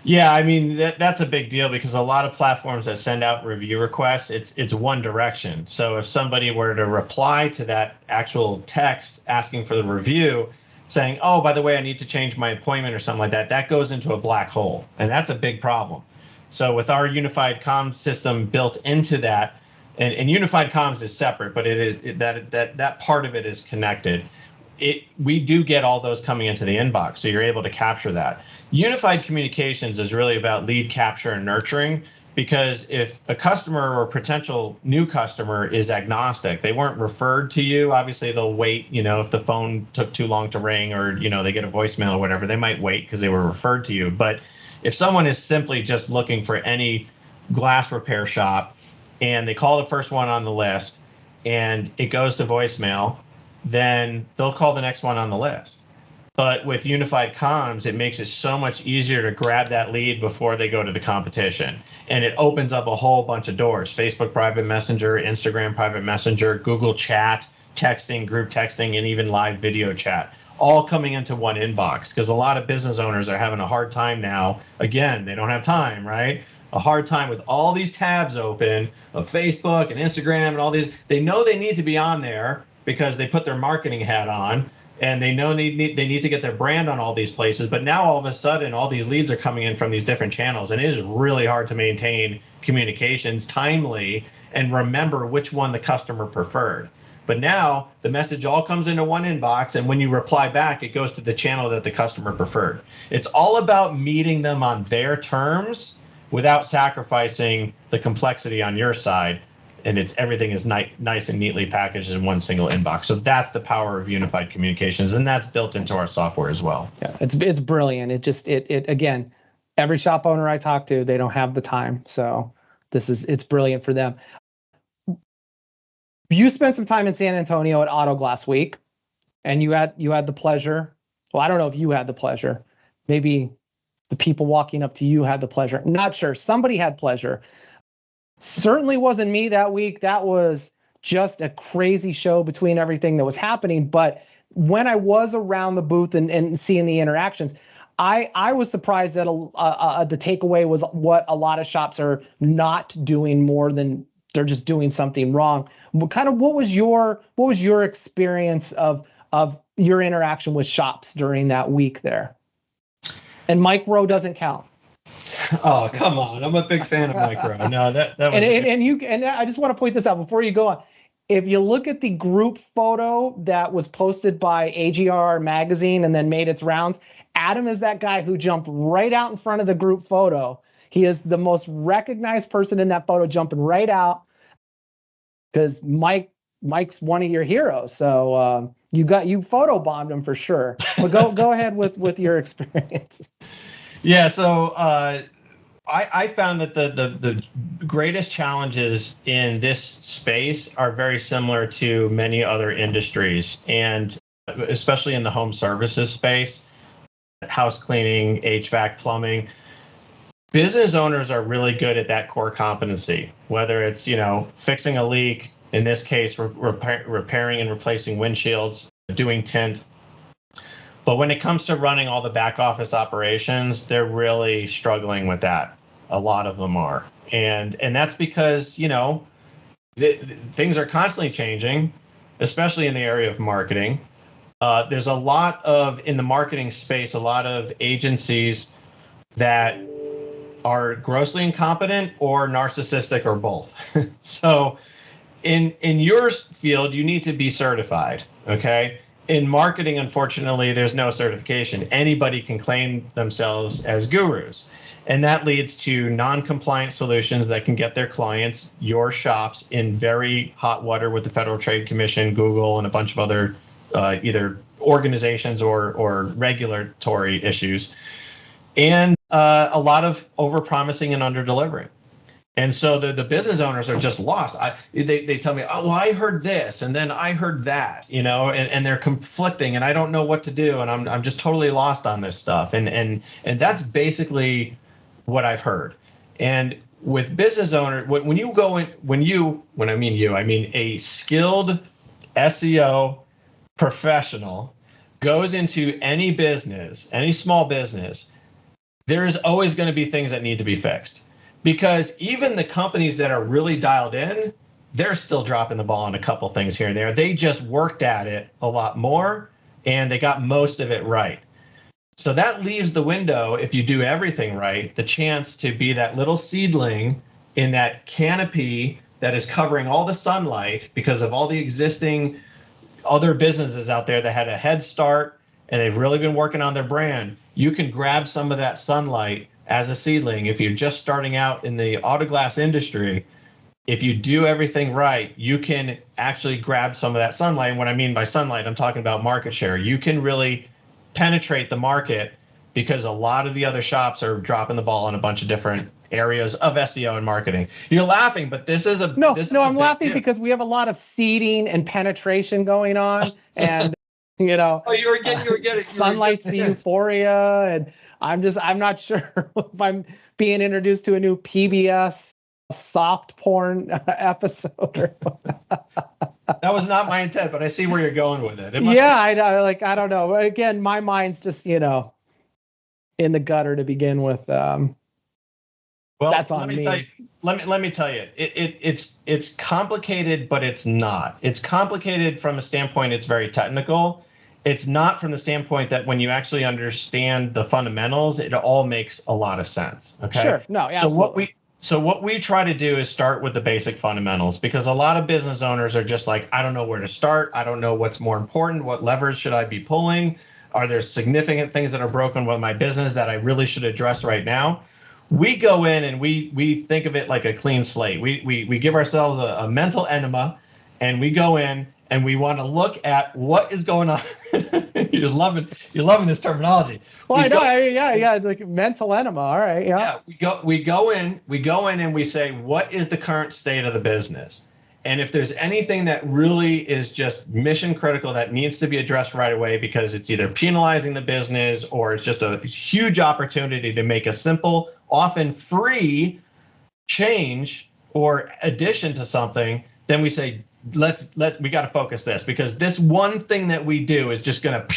Speaker 5: Yeah, I mean that's a big deal because a lot of platforms that send out review requests, it's one direction. So if somebody were to reply to that actual text asking for the review, saying, "Oh, by the way, I need to change my appointment" or something like that, that goes into a black hole, and that's a big problem. So with our unified comms system built into that, and unified comms is separate, but that part of it is connected. We do get all those coming into the inbox, so you're able to capture that. Unified communications is really about lead capture and nurturing, because if a customer or potential new customer is agnostic, they weren't referred to you, obviously they'll wait, if the phone took too long to ring or, they get a voicemail or whatever, they might wait because they were referred to you. But if someone is simply just looking for any glass repair shop and they call the first one on the list and it goes to voicemail, then they'll call the next one on the list. But with unified comms, it makes it so much easier to grab that lead before they go to the competition. And it opens up a whole bunch of doors: Facebook private messenger, Instagram private messenger, Google chat, texting, group texting, and even live video chat, all coming into one inbox. Because a lot of business owners are having a hard time now. Again, they don't have time, right? A hard time with all these tabs open of Facebook and Instagram and all these. They know they need to be on there because they put their marketing hat on, and they know they need to get their brand on all these places. But now all of a sudden, all these leads are coming in from these different channels, and it is really hard to maintain communications timely and remember which one the customer preferred. But now the message all comes into one inbox, and when you reply back, it goes to the channel that the customer preferred. It's all about meeting them on their terms without sacrificing the complexity on your side. And everything is nice and neatly packaged in one single inbox. So that's the power of unified communications, and that's built into our software as well.
Speaker 4: Yeah, it's brilliant. It again, every shop owner I talk to, they don't have the time. So it's brilliant for them. You spent some time in San Antonio at Auto Glass Week, and you had the pleasure. Well, I don't know if you had the pleasure. Maybe the people walking up to you had the pleasure. Not sure. Somebody had pleasure. Certainly wasn't me that week. That was just a crazy show between everything that was happening. But when I was around the booth and seeing the interactions, I was surprised that the takeaway was what a lot of shops are not doing more than they're just doing something wrong. What was your experience of your interaction with shops during that week there? And micro doesn't count.
Speaker 5: Oh, come on. I'm a big fan of micro. No, that was
Speaker 4: and I just want to point this out before you go on. If you look at the group photo that was posted by AGR magazine and then made its rounds, Adam is that guy who jumped right out in front of the group photo. He is the most recognized person in that photo, jumping right out because Mike's one of your heroes. So you photobombed him for sure. But go ahead with your experience.
Speaker 5: Yeah, so I found that the greatest challenges in this space are very similar to many other industries, and especially in the home services space, house cleaning, HVAC, plumbing. Business owners are really good at that core competency, whether it's fixing a leak, in this case repairing and replacing windshields, doing tint. But when it comes to running all the back office operations, they're really struggling with that. A lot of them are. And that's because, things are constantly changing, especially in the area of marketing. There's a lot in the marketing space, a lot of agencies that are grossly incompetent or narcissistic or both. So in your field, you need to be certified, okay? In marketing, unfortunately, there's no certification. Anybody can claim themselves as gurus. And that leads to non-compliant solutions that can get their clients, your shops, in very hot water with the Federal Trade Commission, Google, and a bunch of other either organizations or regulatory issues, and a lot of over-promising and under-delivering. And so the business owners are just lost. They tell me, oh, well, I heard this, and then I heard that, and they're conflicting, and I don't know what to do, and I'm just totally lost on this stuff. And that's basically what I've heard. And with business owners, when you go in, when I mean you, I mean a skilled SEO professional goes into any business, any small business, there's always going to be things that need to be fixed. Because even the companies that are really dialed in, they're still dropping the ball on a couple things here and there. They just worked at it a lot more, and they got most of it right. So that leaves the window, if you do everything right, the chance to be that little seedling in that canopy that is covering all the sunlight because of all the existing other businesses out there that had a head start and they've really been working on their brand. You can grab some of that sunlight as a seedling. If you're just starting out in the auto glass industry, if you do everything right, you can actually grab some of that sunlight. And what I mean by sunlight, I'm talking about market share. You can really penetrate the market because a lot of the other shops are dropping the ball on a bunch of different areas of SEO and marketing. You're laughing, but this is a
Speaker 4: no. I'm laughing because we have a lot of seeding and penetration going on, and
Speaker 5: oh, you were getting
Speaker 4: sunlight's the euphoria, and I'm not sure if I'm being introduced to a new PBS soft porn episode.
Speaker 5: That was not my intent, but I see where you're going with it.
Speaker 4: I don't know. Again, my mind's just, in the gutter to begin with.
Speaker 5: Well,
Speaker 4: that's on me.
Speaker 5: Let me tell you, it's complicated, but it's not. It's complicated from a standpoint, it's very technical. It's not from the standpoint that when you actually understand the fundamentals, it all makes a lot of sense. Okay.
Speaker 4: Sure. No. Absolutely.
Speaker 5: So what we try to do is start with the basic fundamentals, because a lot of business owners are just like, I don't know where to start. I don't know what's more important. What levers should I be pulling? Are there significant things that are broken with my business that I really should address right now? We go in and we think of it like a clean slate. We give ourselves a mental enema, and we go in and we want to look at what is going on. You're loving this terminology.
Speaker 4: Well, I know. Yeah, like mental enema. All right. Yeah.
Speaker 5: Yeah. We go in and we say, what is the current state of the business? And if there's anything that really is just mission critical that needs to be addressed right away because it's either penalizing the business or it's just a huge opportunity to make a simple, often free change or addition to something, then we say, we got to focus this, because this one thing that we do is just going to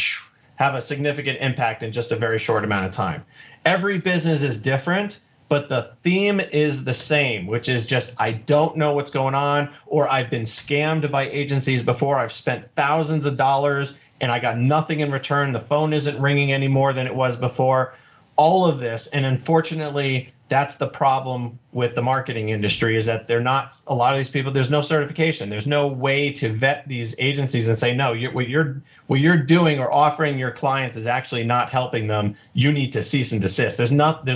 Speaker 5: have a significant impact in just a very short amount of time. Every business is different, but the theme is the same, which is just, I don't know what's going on, or I've been scammed by agencies before. I've spent thousands of dollars and I got nothing in return. The phone isn't ringing any more than it was before. All of this. And unfortunately, that's the problem with the marketing industry, is that they're not, a lot of these people, there's no certification. There's no way to vet these agencies and say, no, what you're doing or offering your clients is actually not helping them. You need to cease and desist. There's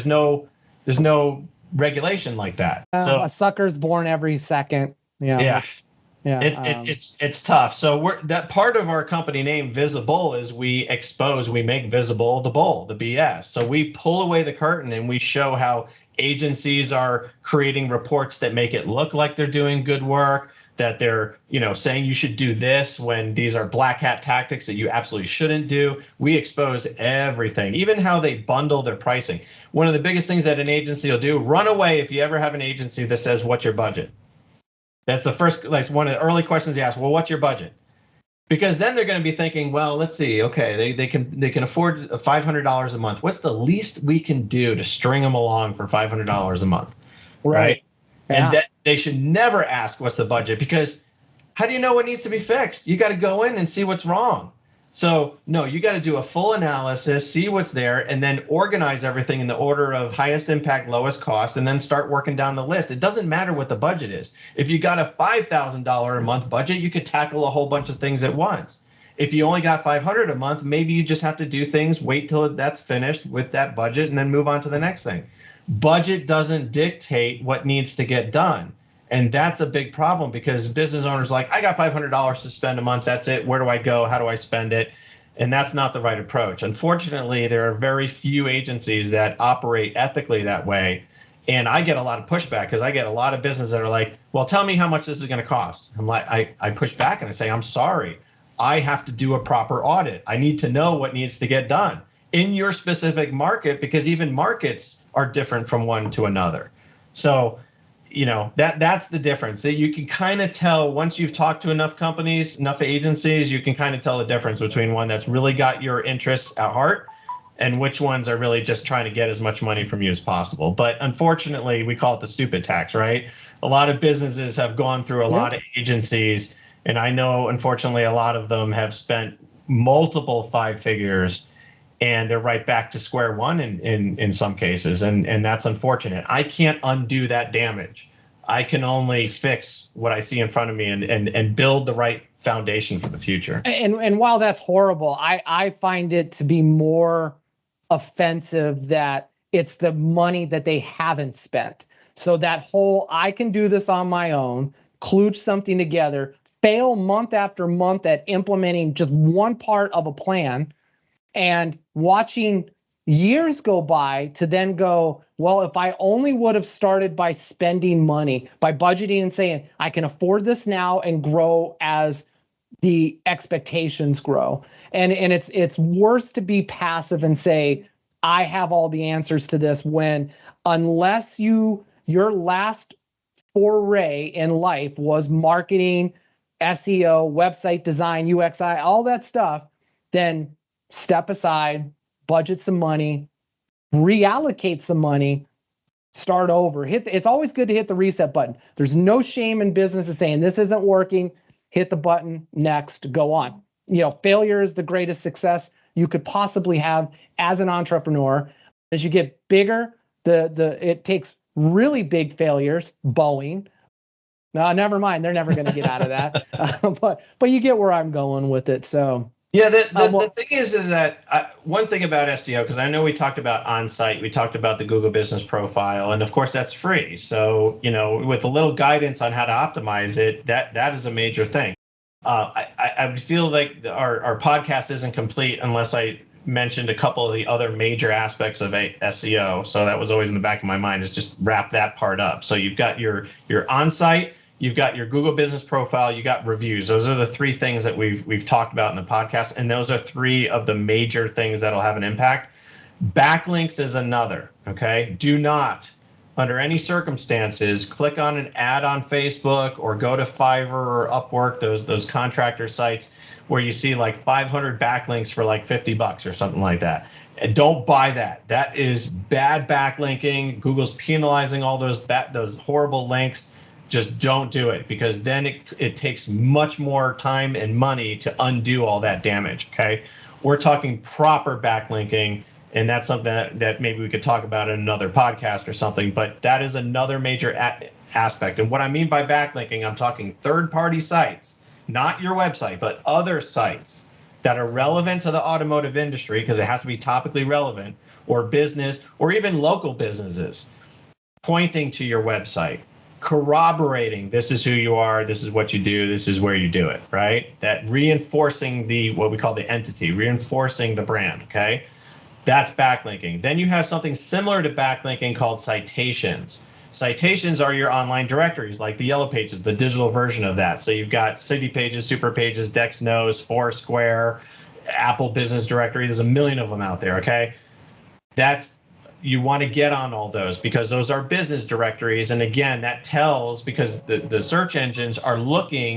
Speaker 5: no regulation like that. So
Speaker 4: a sucker's born every second. Yeah.
Speaker 5: It's tough. So that part of our company name, Visible, is we make visible the bull, the BS. So we pull away the curtain and we show how agencies are creating reports that make it look like they're doing good work, that they're, saying you should do this when these are black hat tactics that you absolutely shouldn't do. We expose everything, even how they bundle their pricing. One of the biggest things that an agency will do, run away if you ever have an agency that says, what's your budget? That's the first, like one of the early questions they ask, well, what's your budget? Because then they're going to be thinking, well, let's see, okay, they can afford $500 a month. What's the least we can do to string them along for $500 a month, right? Yeah. And that they should never ask what's the budget, because how do you know what needs to be fixed? You got to go in and see what's wrong. So no, you got to do a full analysis, see what's there, and then organize everything in the order of highest impact, lowest cost, and then start working down the list. It doesn't matter what the budget is. If you got a $5,000 a month budget, you could tackle a whole bunch of things at once. If you only got $500 a month, maybe you just have to do things, wait till that's finished with that budget, and then move on to the next thing. Budget doesn't dictate what needs to get done. And that's a big problem because business owners are like, I got $500 to spend a month. That's it. Where do I go? How do I spend it? And that's not the right approach. Unfortunately, there are very few agencies that operate ethically that way. And I get a lot of pushback because I get a lot of businesses that are like, well, tell me how much this is going to cost. I'm like, I push back and I say, I'm sorry. I have to do a proper audit. I need to know what needs to get done in your specific market, because even markets are different from one to another. So, that's the difference. You can kind of tell once you've talked to enough companies, enough agencies, you can kind of tell the difference between one that's really got your interests at heart and which ones are really just trying to get as much money from you as possible. But unfortunately, we call it the stupid tax, right? A lot of businesses have gone through a lot of agencies, and I know, unfortunately, a lot of them have spent multiple 5 figures, and they're right back to square one in some cases, and that's unfortunate. I can't undo that damage. I can only fix what I see in front of me and build the right foundation for the future.
Speaker 4: And while that's horrible, I find it to be more offensive that it's the money that they haven't spent. So that whole, I can do this on my own, kludge something together, fail month after month at implementing just one part of a plan, and watching years go by to then go, well, if I only would have started by spending money, by budgeting and saying, I can afford this now and grow as the expectations grow. And it's worse to be passive and say, I have all the answers to this, when unless your last foray in life was marketing, SEO, website design, UXI, all that stuff, then step aside, budget some money, reallocate some money, start over. It's always good to hit the reset button. There's no shame in business in saying this isn't working, hit the button, next, go on. Failure is the greatest success you could possibly have as an entrepreneur. As you get bigger, it takes really big failures. Boeing. No, never mind. They're never going to get out of that. But you get where I'm going with it. So.
Speaker 5: Yeah, the thing is that one thing about SEO, because I know we talked about on-site, we talked about the Google Business Profile, and of course that's free. So, with a little guidance on how to optimize it, that is a major thing. I feel like our podcast isn't complete unless I mentioned a couple of the other major aspects of SEO. So that was always in the back of my mind, is just wrap that part up. So you've got your on-site, you've got your Google Business Profile, you got reviews. Those are the 3 things that we've talked about in the podcast, and those are 3 of the major things that'll have an impact. Backlinks is another, okay? Do not, under any circumstances, click on an ad on Facebook or go to Fiverr or Upwork, those contractor sites where you see like 500 backlinks for like $50 or something like that. And don't buy that. That is bad backlinking. Google's penalizing all those horrible links. Just don't do it, because then it takes much more time and money to undo all that damage, okay? We're talking proper backlinking, and that's something that maybe we could talk about in another podcast or something, but that is another major aspect. And what I mean by backlinking, I'm talking third-party sites, not your website, but other sites that are relevant to the automotive industry, because it has to be topically relevant, or business, or even local businesses, pointing to your website, corroborating this is who you are, this is what you do, this is where you do it, right? That reinforcing what we call the entity, reinforcing the brand, okay? That's backlinking. Then you have something similar to backlinking called citations. Citations are your online directories, like the Yellow Pages, the digital version of that. So you've got City Pages, Super Pages, Dexnos, Foursquare, Apple Business Directory. There's a million of them out there, okay? You want to get on all those, because those are business directories. And again, that tells, because the search engines are going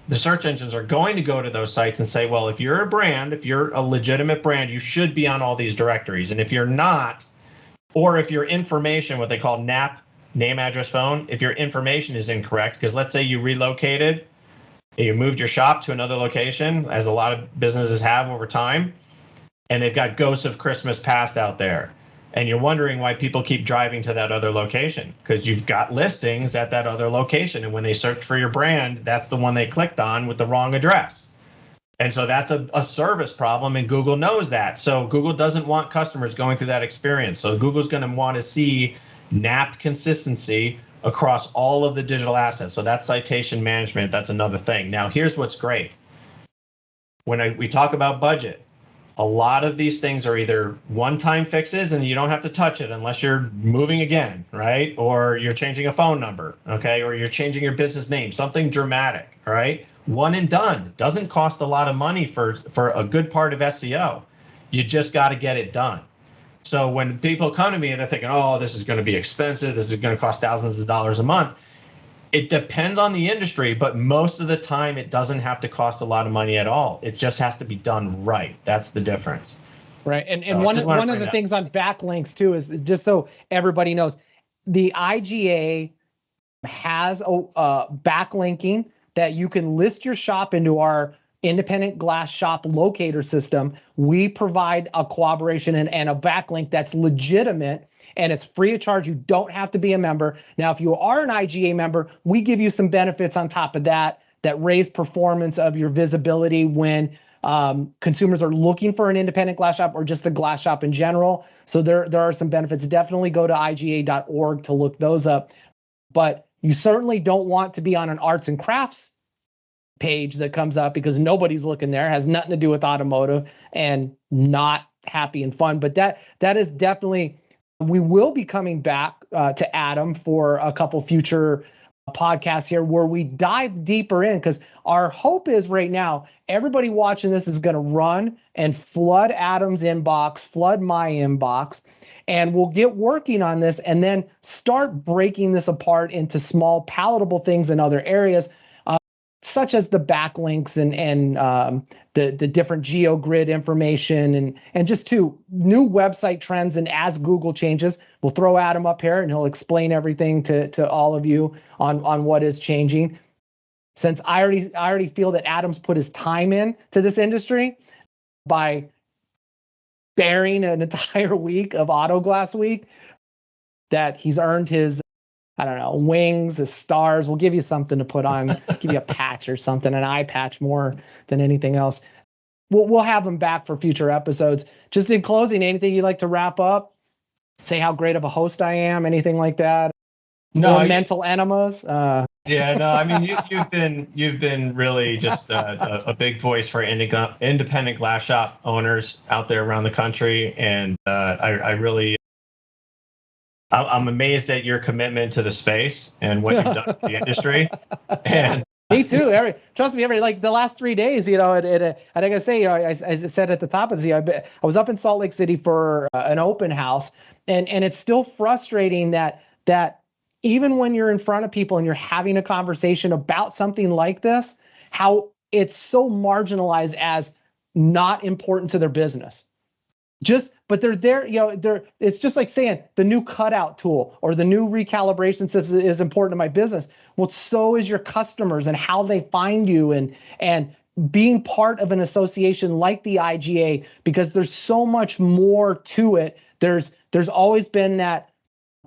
Speaker 5: to go to those sites and say, well, if you're a brand, if you're a legitimate brand, you should be on all these directories. And if you're not, or if your information, what they call NAP, name, address, phone, if your information is incorrect, because let's say you relocated, you moved your shop to another location, as a lot of businesses have over time, and they've got ghosts of Christmas past out there. And you're wondering why people keep driving to that other location, because you've got listings at that other location. And when they search for your brand, that's the one they clicked on with the wrong address. And so that's a service problem, and Google knows that. So Google doesn't want customers going through that experience. So Google's going to want to see NAP consistency across all of the digital assets. So that's citation management. That's another thing. Now, here's what's great. When we talk about budget, a lot of these things are either one-time fixes and you don't have to touch it unless you're moving again, right? Or you're changing a phone number, okay? Or you're changing your business name, something dramatic, right? One and done. Doesn't cost a lot of money for a good part of SEO. You just got to get it done. So when people come to me and they're thinking, oh, this is going to be expensive, this is going to cost thousands of dollars a month, it depends on the industry, but most of the time it doesn't have to cost a lot of money at all. It just has to be done right. That's the difference.
Speaker 4: Right. And one of the things on backlinks too is just so everybody knows, the IGA has a backlinking that you can list your shop into our independent glass shop locator system. We provide a collaboration and a backlink that's legitimate, and it's free of charge. You don't have to be a member. Now, if you are an IGA member, we give you some benefits on top of that raise performance of your visibility when consumers are looking for an independent glass shop or just a glass shop in general. So there are some benefits. Definitely go to IGA.org to look those up. But you certainly don't want to be on an arts and crafts page that comes up because nobody's looking there. It has nothing to do with automotive and not happy and fun. But that is definitely, we will be coming back to Adam for a couple future podcasts here where we dive deeper in, because our hope is right now, everybody watching this is going to run and flood Adam's inbox, flood my inbox, and we'll get working on this and then start breaking this apart into small palatable things in other areas, such as the backlinks and the different GeoGrid information and just new website trends. And as Google changes, we'll throw Adam up here and he'll explain everything to all of you on what is changing. Since I already feel that Adam's put his time in to this industry by bearing an entire week of Auto Glass Week, that he's earned his, I don't know, wings, his stars. We'll give you something to put on, give you a patch or something, an eye patch more than anything else. We'll have him back for future episodes. Just in closing, anything you'd like to wrap up? Say how great of a host I am, anything like that? No mental enemas.
Speaker 5: Yeah, no, I mean you've been really just a big voice for independent glass shop owners out there around the country, and I'm amazed at your commitment to the space and what you've done for the industry. And
Speaker 4: me too. Trust me, like the last 3 days, I think I say, I said at the top of the, I was up in Salt Lake City for an open house, and it's still frustrating that even when you're in front of people and you're having a conversation about something like this, how it's so marginalized as not important to their business. But they're there, it's just like saying the new cutout tool or the new recalibration system is important to my business. Well, so is your customers and how they find you and being part of an association like the IGA, because there's so much more to it. There's always been that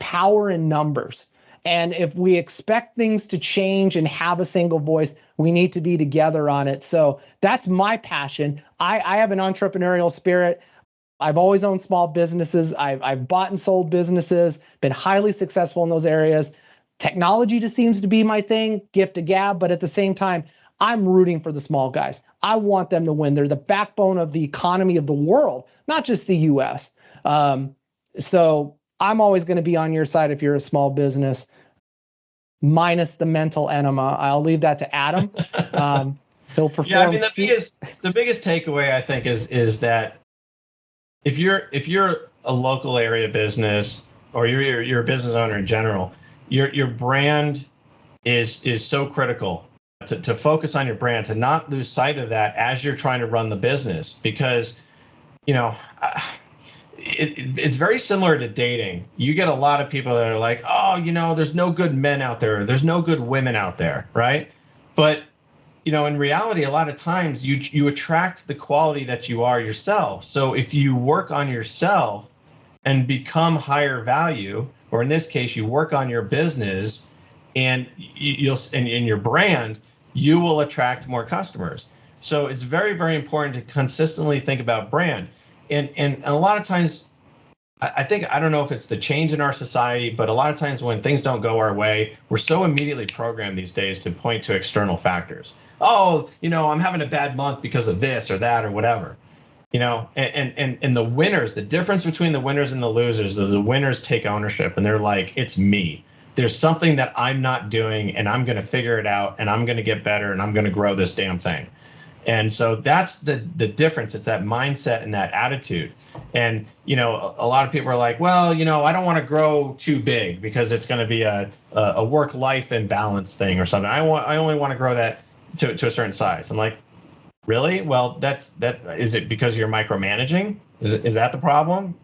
Speaker 4: power in numbers. And if we expect things to change and have a single voice, we need to be together on it. So that's my passion. I have an entrepreneurial spirit. I've always owned small businesses. I've bought and sold businesses, been highly successful in those areas. Technology just seems to be my thing, gift to gab. But at the same time, I'm rooting for the small guys. I want them to win. They're the backbone of the economy of the world, not just the U.S. So I'm always going to be on your side if you're a small business, minus the mental enema. I'll leave that to Adam. He'll perform.
Speaker 5: Yeah, I mean, the biggest takeaway I think is that if you're a local area business or you're a business owner in general, your brand is so critical to focus on your brand, to not lose sight of that as you're trying to run the business, because it's very similar to dating. You get a lot of people that are like, oh, there's no good men out there. There's no good women out there, right? But, in reality, a lot of times you attract the quality that you are yourself. So if you work on yourself and become higher value, or in this case, you work on your business and in your brand, you will attract more customers. So it's very, very important to consistently think about brand. And a lot of times I think, I don't know if it's the change in our society, but a lot of times when things don't go our way, we're so immediately programmed these days to point to external factors. Oh, I'm having a bad month because of this or that or whatever. And the winners, the difference between the winners and the losers is the winners take ownership and they're like, it's me. There's something that I'm not doing and I'm going to figure it out and I'm going to get better and I'm going to grow this damn thing. And so that's the difference. It's that mindset and that attitude. And, a lot of people are like, well, I don't want to grow too big because it's going to be a work-life imbalance thing or something. I only want to grow that to a certain size. I'm like, really? Well, is it because you're micromanaging? Is that the problem?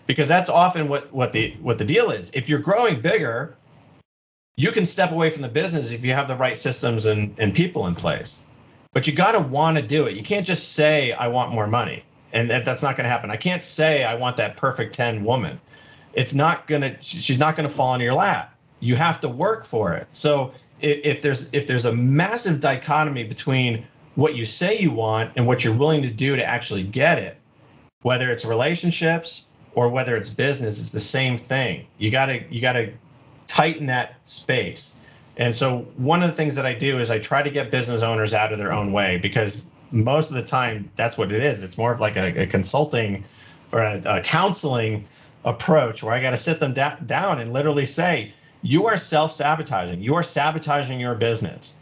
Speaker 5: Because that's often what the deal is. If you're growing bigger, you can step away from the business if you have the right systems and people in place. But you got to want to do it. You can't just say, I want more money. And that's not going to happen. I can't say I want that perfect 10 woman. She's not going to fall into your lap. You have to work for it. So if there's a massive dichotomy between what you say you want and what you're willing to do to actually get it, whether it's relationships or whether it's business, it's the same thing. You gotta tighten that space. And so one of the things that I do is I try to get business owners out of their own way, because most of the time that's what it is. It's more of like a consulting or a counseling approach where I got to sit them down and literally say, you are self-sabotaging. You are sabotaging your business.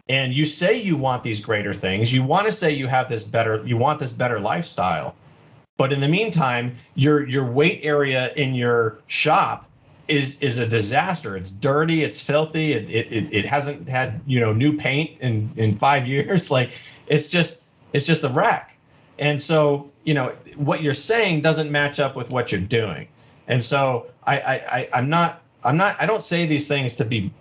Speaker 5: And you say you want these greater things. You want to say you want this better lifestyle. But in the meantime, your weight area in your shop is a disaster. It's dirty, it's filthy, it hasn't had new paint in 5 years. Like it's just a wreck. And so what you're saying doesn't match up with what you're doing. And so I don't say these things to be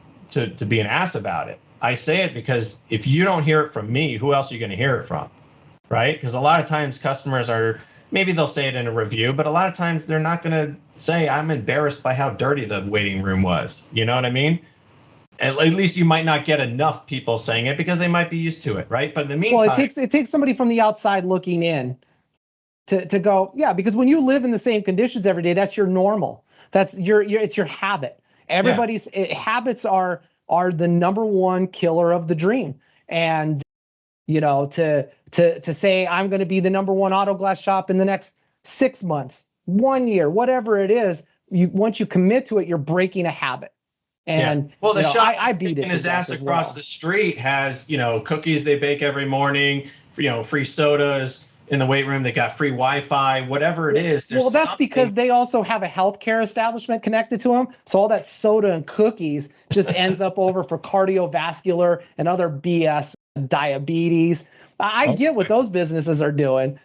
Speaker 5: an ass about it. I say it because if you don't hear it from me, who else are you going to hear it from? Right? Because a lot of times customers maybe they'll say it in a review, but a lot of times they're not going to say, I'm embarrassed by how dirty the waiting room was. You know what I mean? At least you might not get enough people saying it because they might be used to it, right? But in the meantime,
Speaker 4: well, it takes somebody from the outside looking in to go, yeah, because when you live in the same conditions every day, that's your normal. That's it's your habit. Everybody's habits are the number one killer of the dream. And to say I'm going to be the number one auto glass shop in the next 6 months, 1 year, whatever it is, once you commit to it, you're breaking a habit. And
Speaker 5: well, the shop
Speaker 4: I beat it
Speaker 5: his ass across the street has cookies they bake every morning, free sodas. In the weight room, they got free Wi-Fi, whatever it is.
Speaker 4: Well, that's because they also have a healthcare establishment connected to them. So all that soda and cookies just ends up over for cardiovascular and other BS, diabetes. I get what those businesses are doing,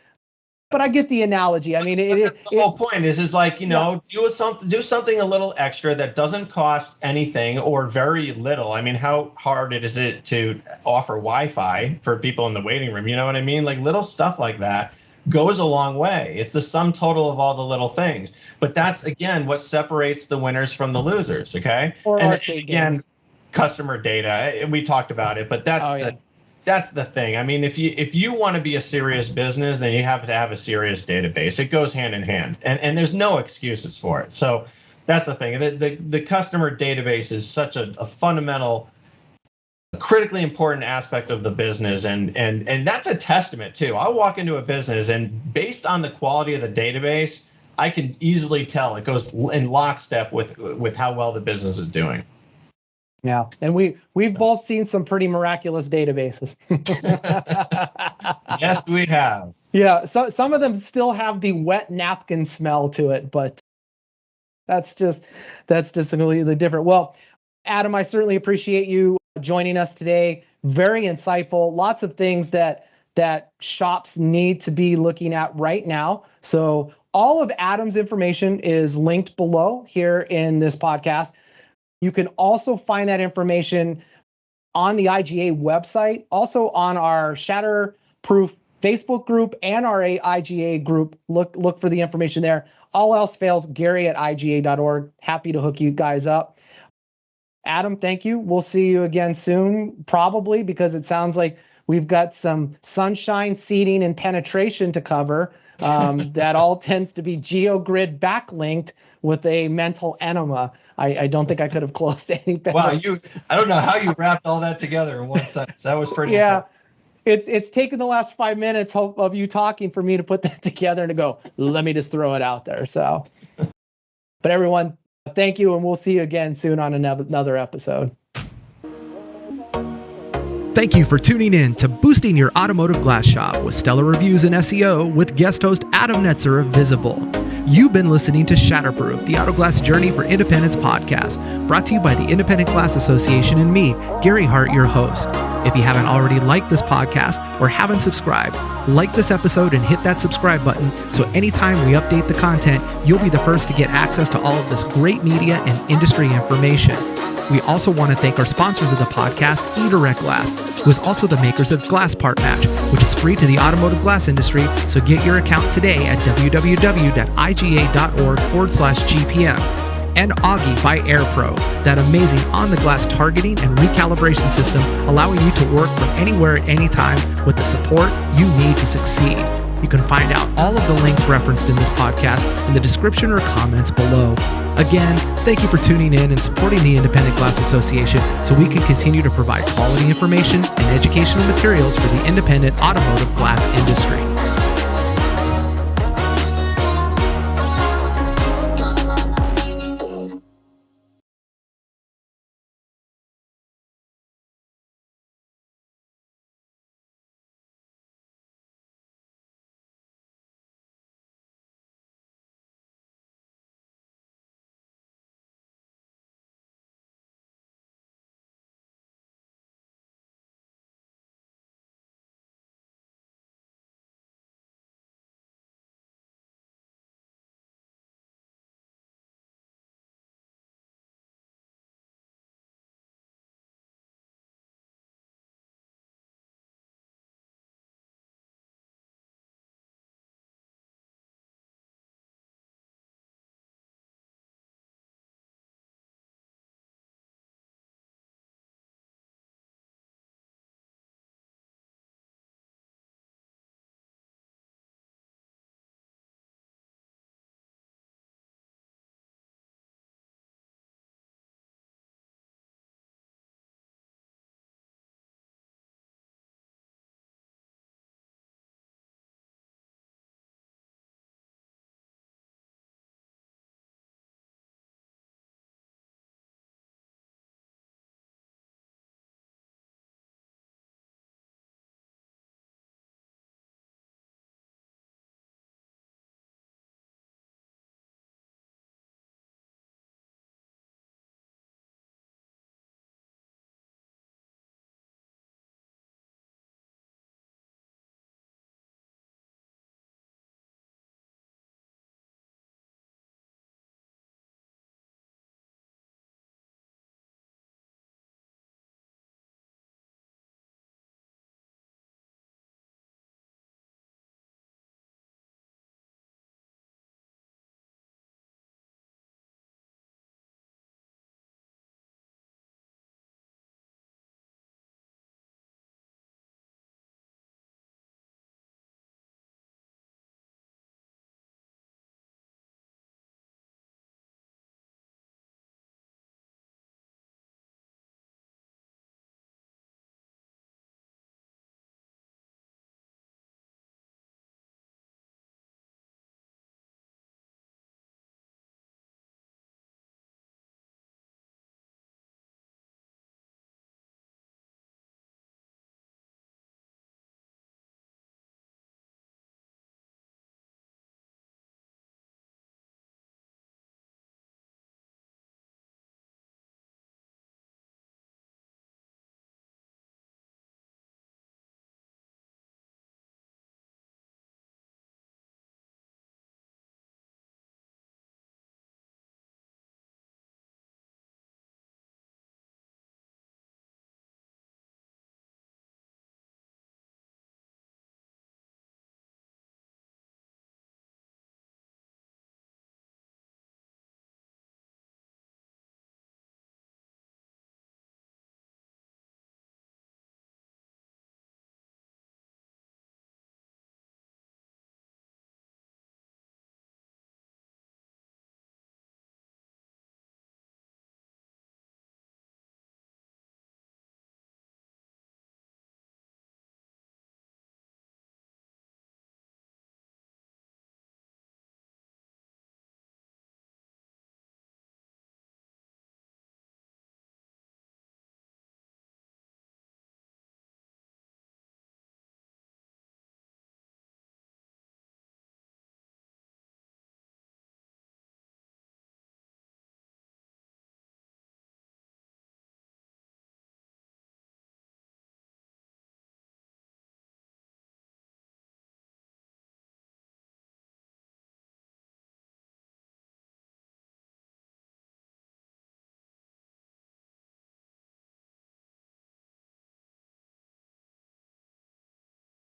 Speaker 4: but I get the analogy. I mean,
Speaker 5: that's the whole point is like, do something a little extra that doesn't cost anything or very little. I mean, how hard is it to offer Wi-Fi for people in the waiting room? You know what I mean? Like little stuff like that goes a long way. It's the sum total of all the little things. But that's, again, what separates the winners from the losers, okay? And again, customer data, we talked about it, but that's the thing. I mean, if you want to be a serious business, then you have to have a serious database. It goes hand in hand, and there's no excuses for it. So that's the thing. The customer database is such a fundamental, critically important aspect of the business, and that's a testament too. I'll walk into a business, and based on the quality of the database, I can easily tell it goes in lockstep with how well the business is doing.
Speaker 4: Yeah, and we've both seen some pretty miraculous databases.
Speaker 5: Yes, we have.
Speaker 4: Yeah, so some of them still have the wet napkin smell to it, but that's just completely different. Well, Adam, I certainly appreciate you joining us today. Very insightful. Lots of things that shops need to be looking at right now. So all of Adam's information is linked below here in this podcast. You can also find that information on the IGA website, also on our Shatterproof Facebook group and our IGA group. Look for the information there. All else fails, Gary@IGA.org. Happy to hook you guys up. Adam, thank you. We'll see you again soon, probably, because it sounds like We've got some sunshine, seating, and penetration to cover. That all tends to be GeoGrid backlinked with a mental enema. I don't think I could have closed any better.
Speaker 5: Wow, I don't know how you wrapped all that together in one sentence. That was pretty
Speaker 4: impressive. It's taken the last 5 minutes of you talking for me to put that together and to go, let me just throw it out there. So, but everyone, thank you, and we'll see you again soon on another episode.
Speaker 6: Thank you for tuning in to Boosting Your Automotive Glass Shop with stellar reviews and SEO with guest host Adam Netzer of Visible. You've been listening to Shatterproof, the Auto Glass Journey for Independence podcast, brought to you by the Independent Glass Association and me, Gary Hart, your host. If you haven't already liked this podcast or haven't subscribed, like this episode and hit that subscribe button so anytime we update the content, you'll be the first to get access to all of this great media and industry information. We also want to thank our sponsors of the podcast, eDirect Glass, who is also the makers of Glass Part Match, which is free to the automotive glass industry, so get your account today at www.iga.org/GPM. And Augie by AirPro, that amazing on-the-glass targeting and recalibration system allowing you to work from anywhere at any time with the support you need to succeed. You can find out all of the links referenced in this podcast in the description or comments below. Again, thank you for tuning in and supporting the Independent Glass Association so we can continue to provide quality information and educational materials for the independent automotive glass industry.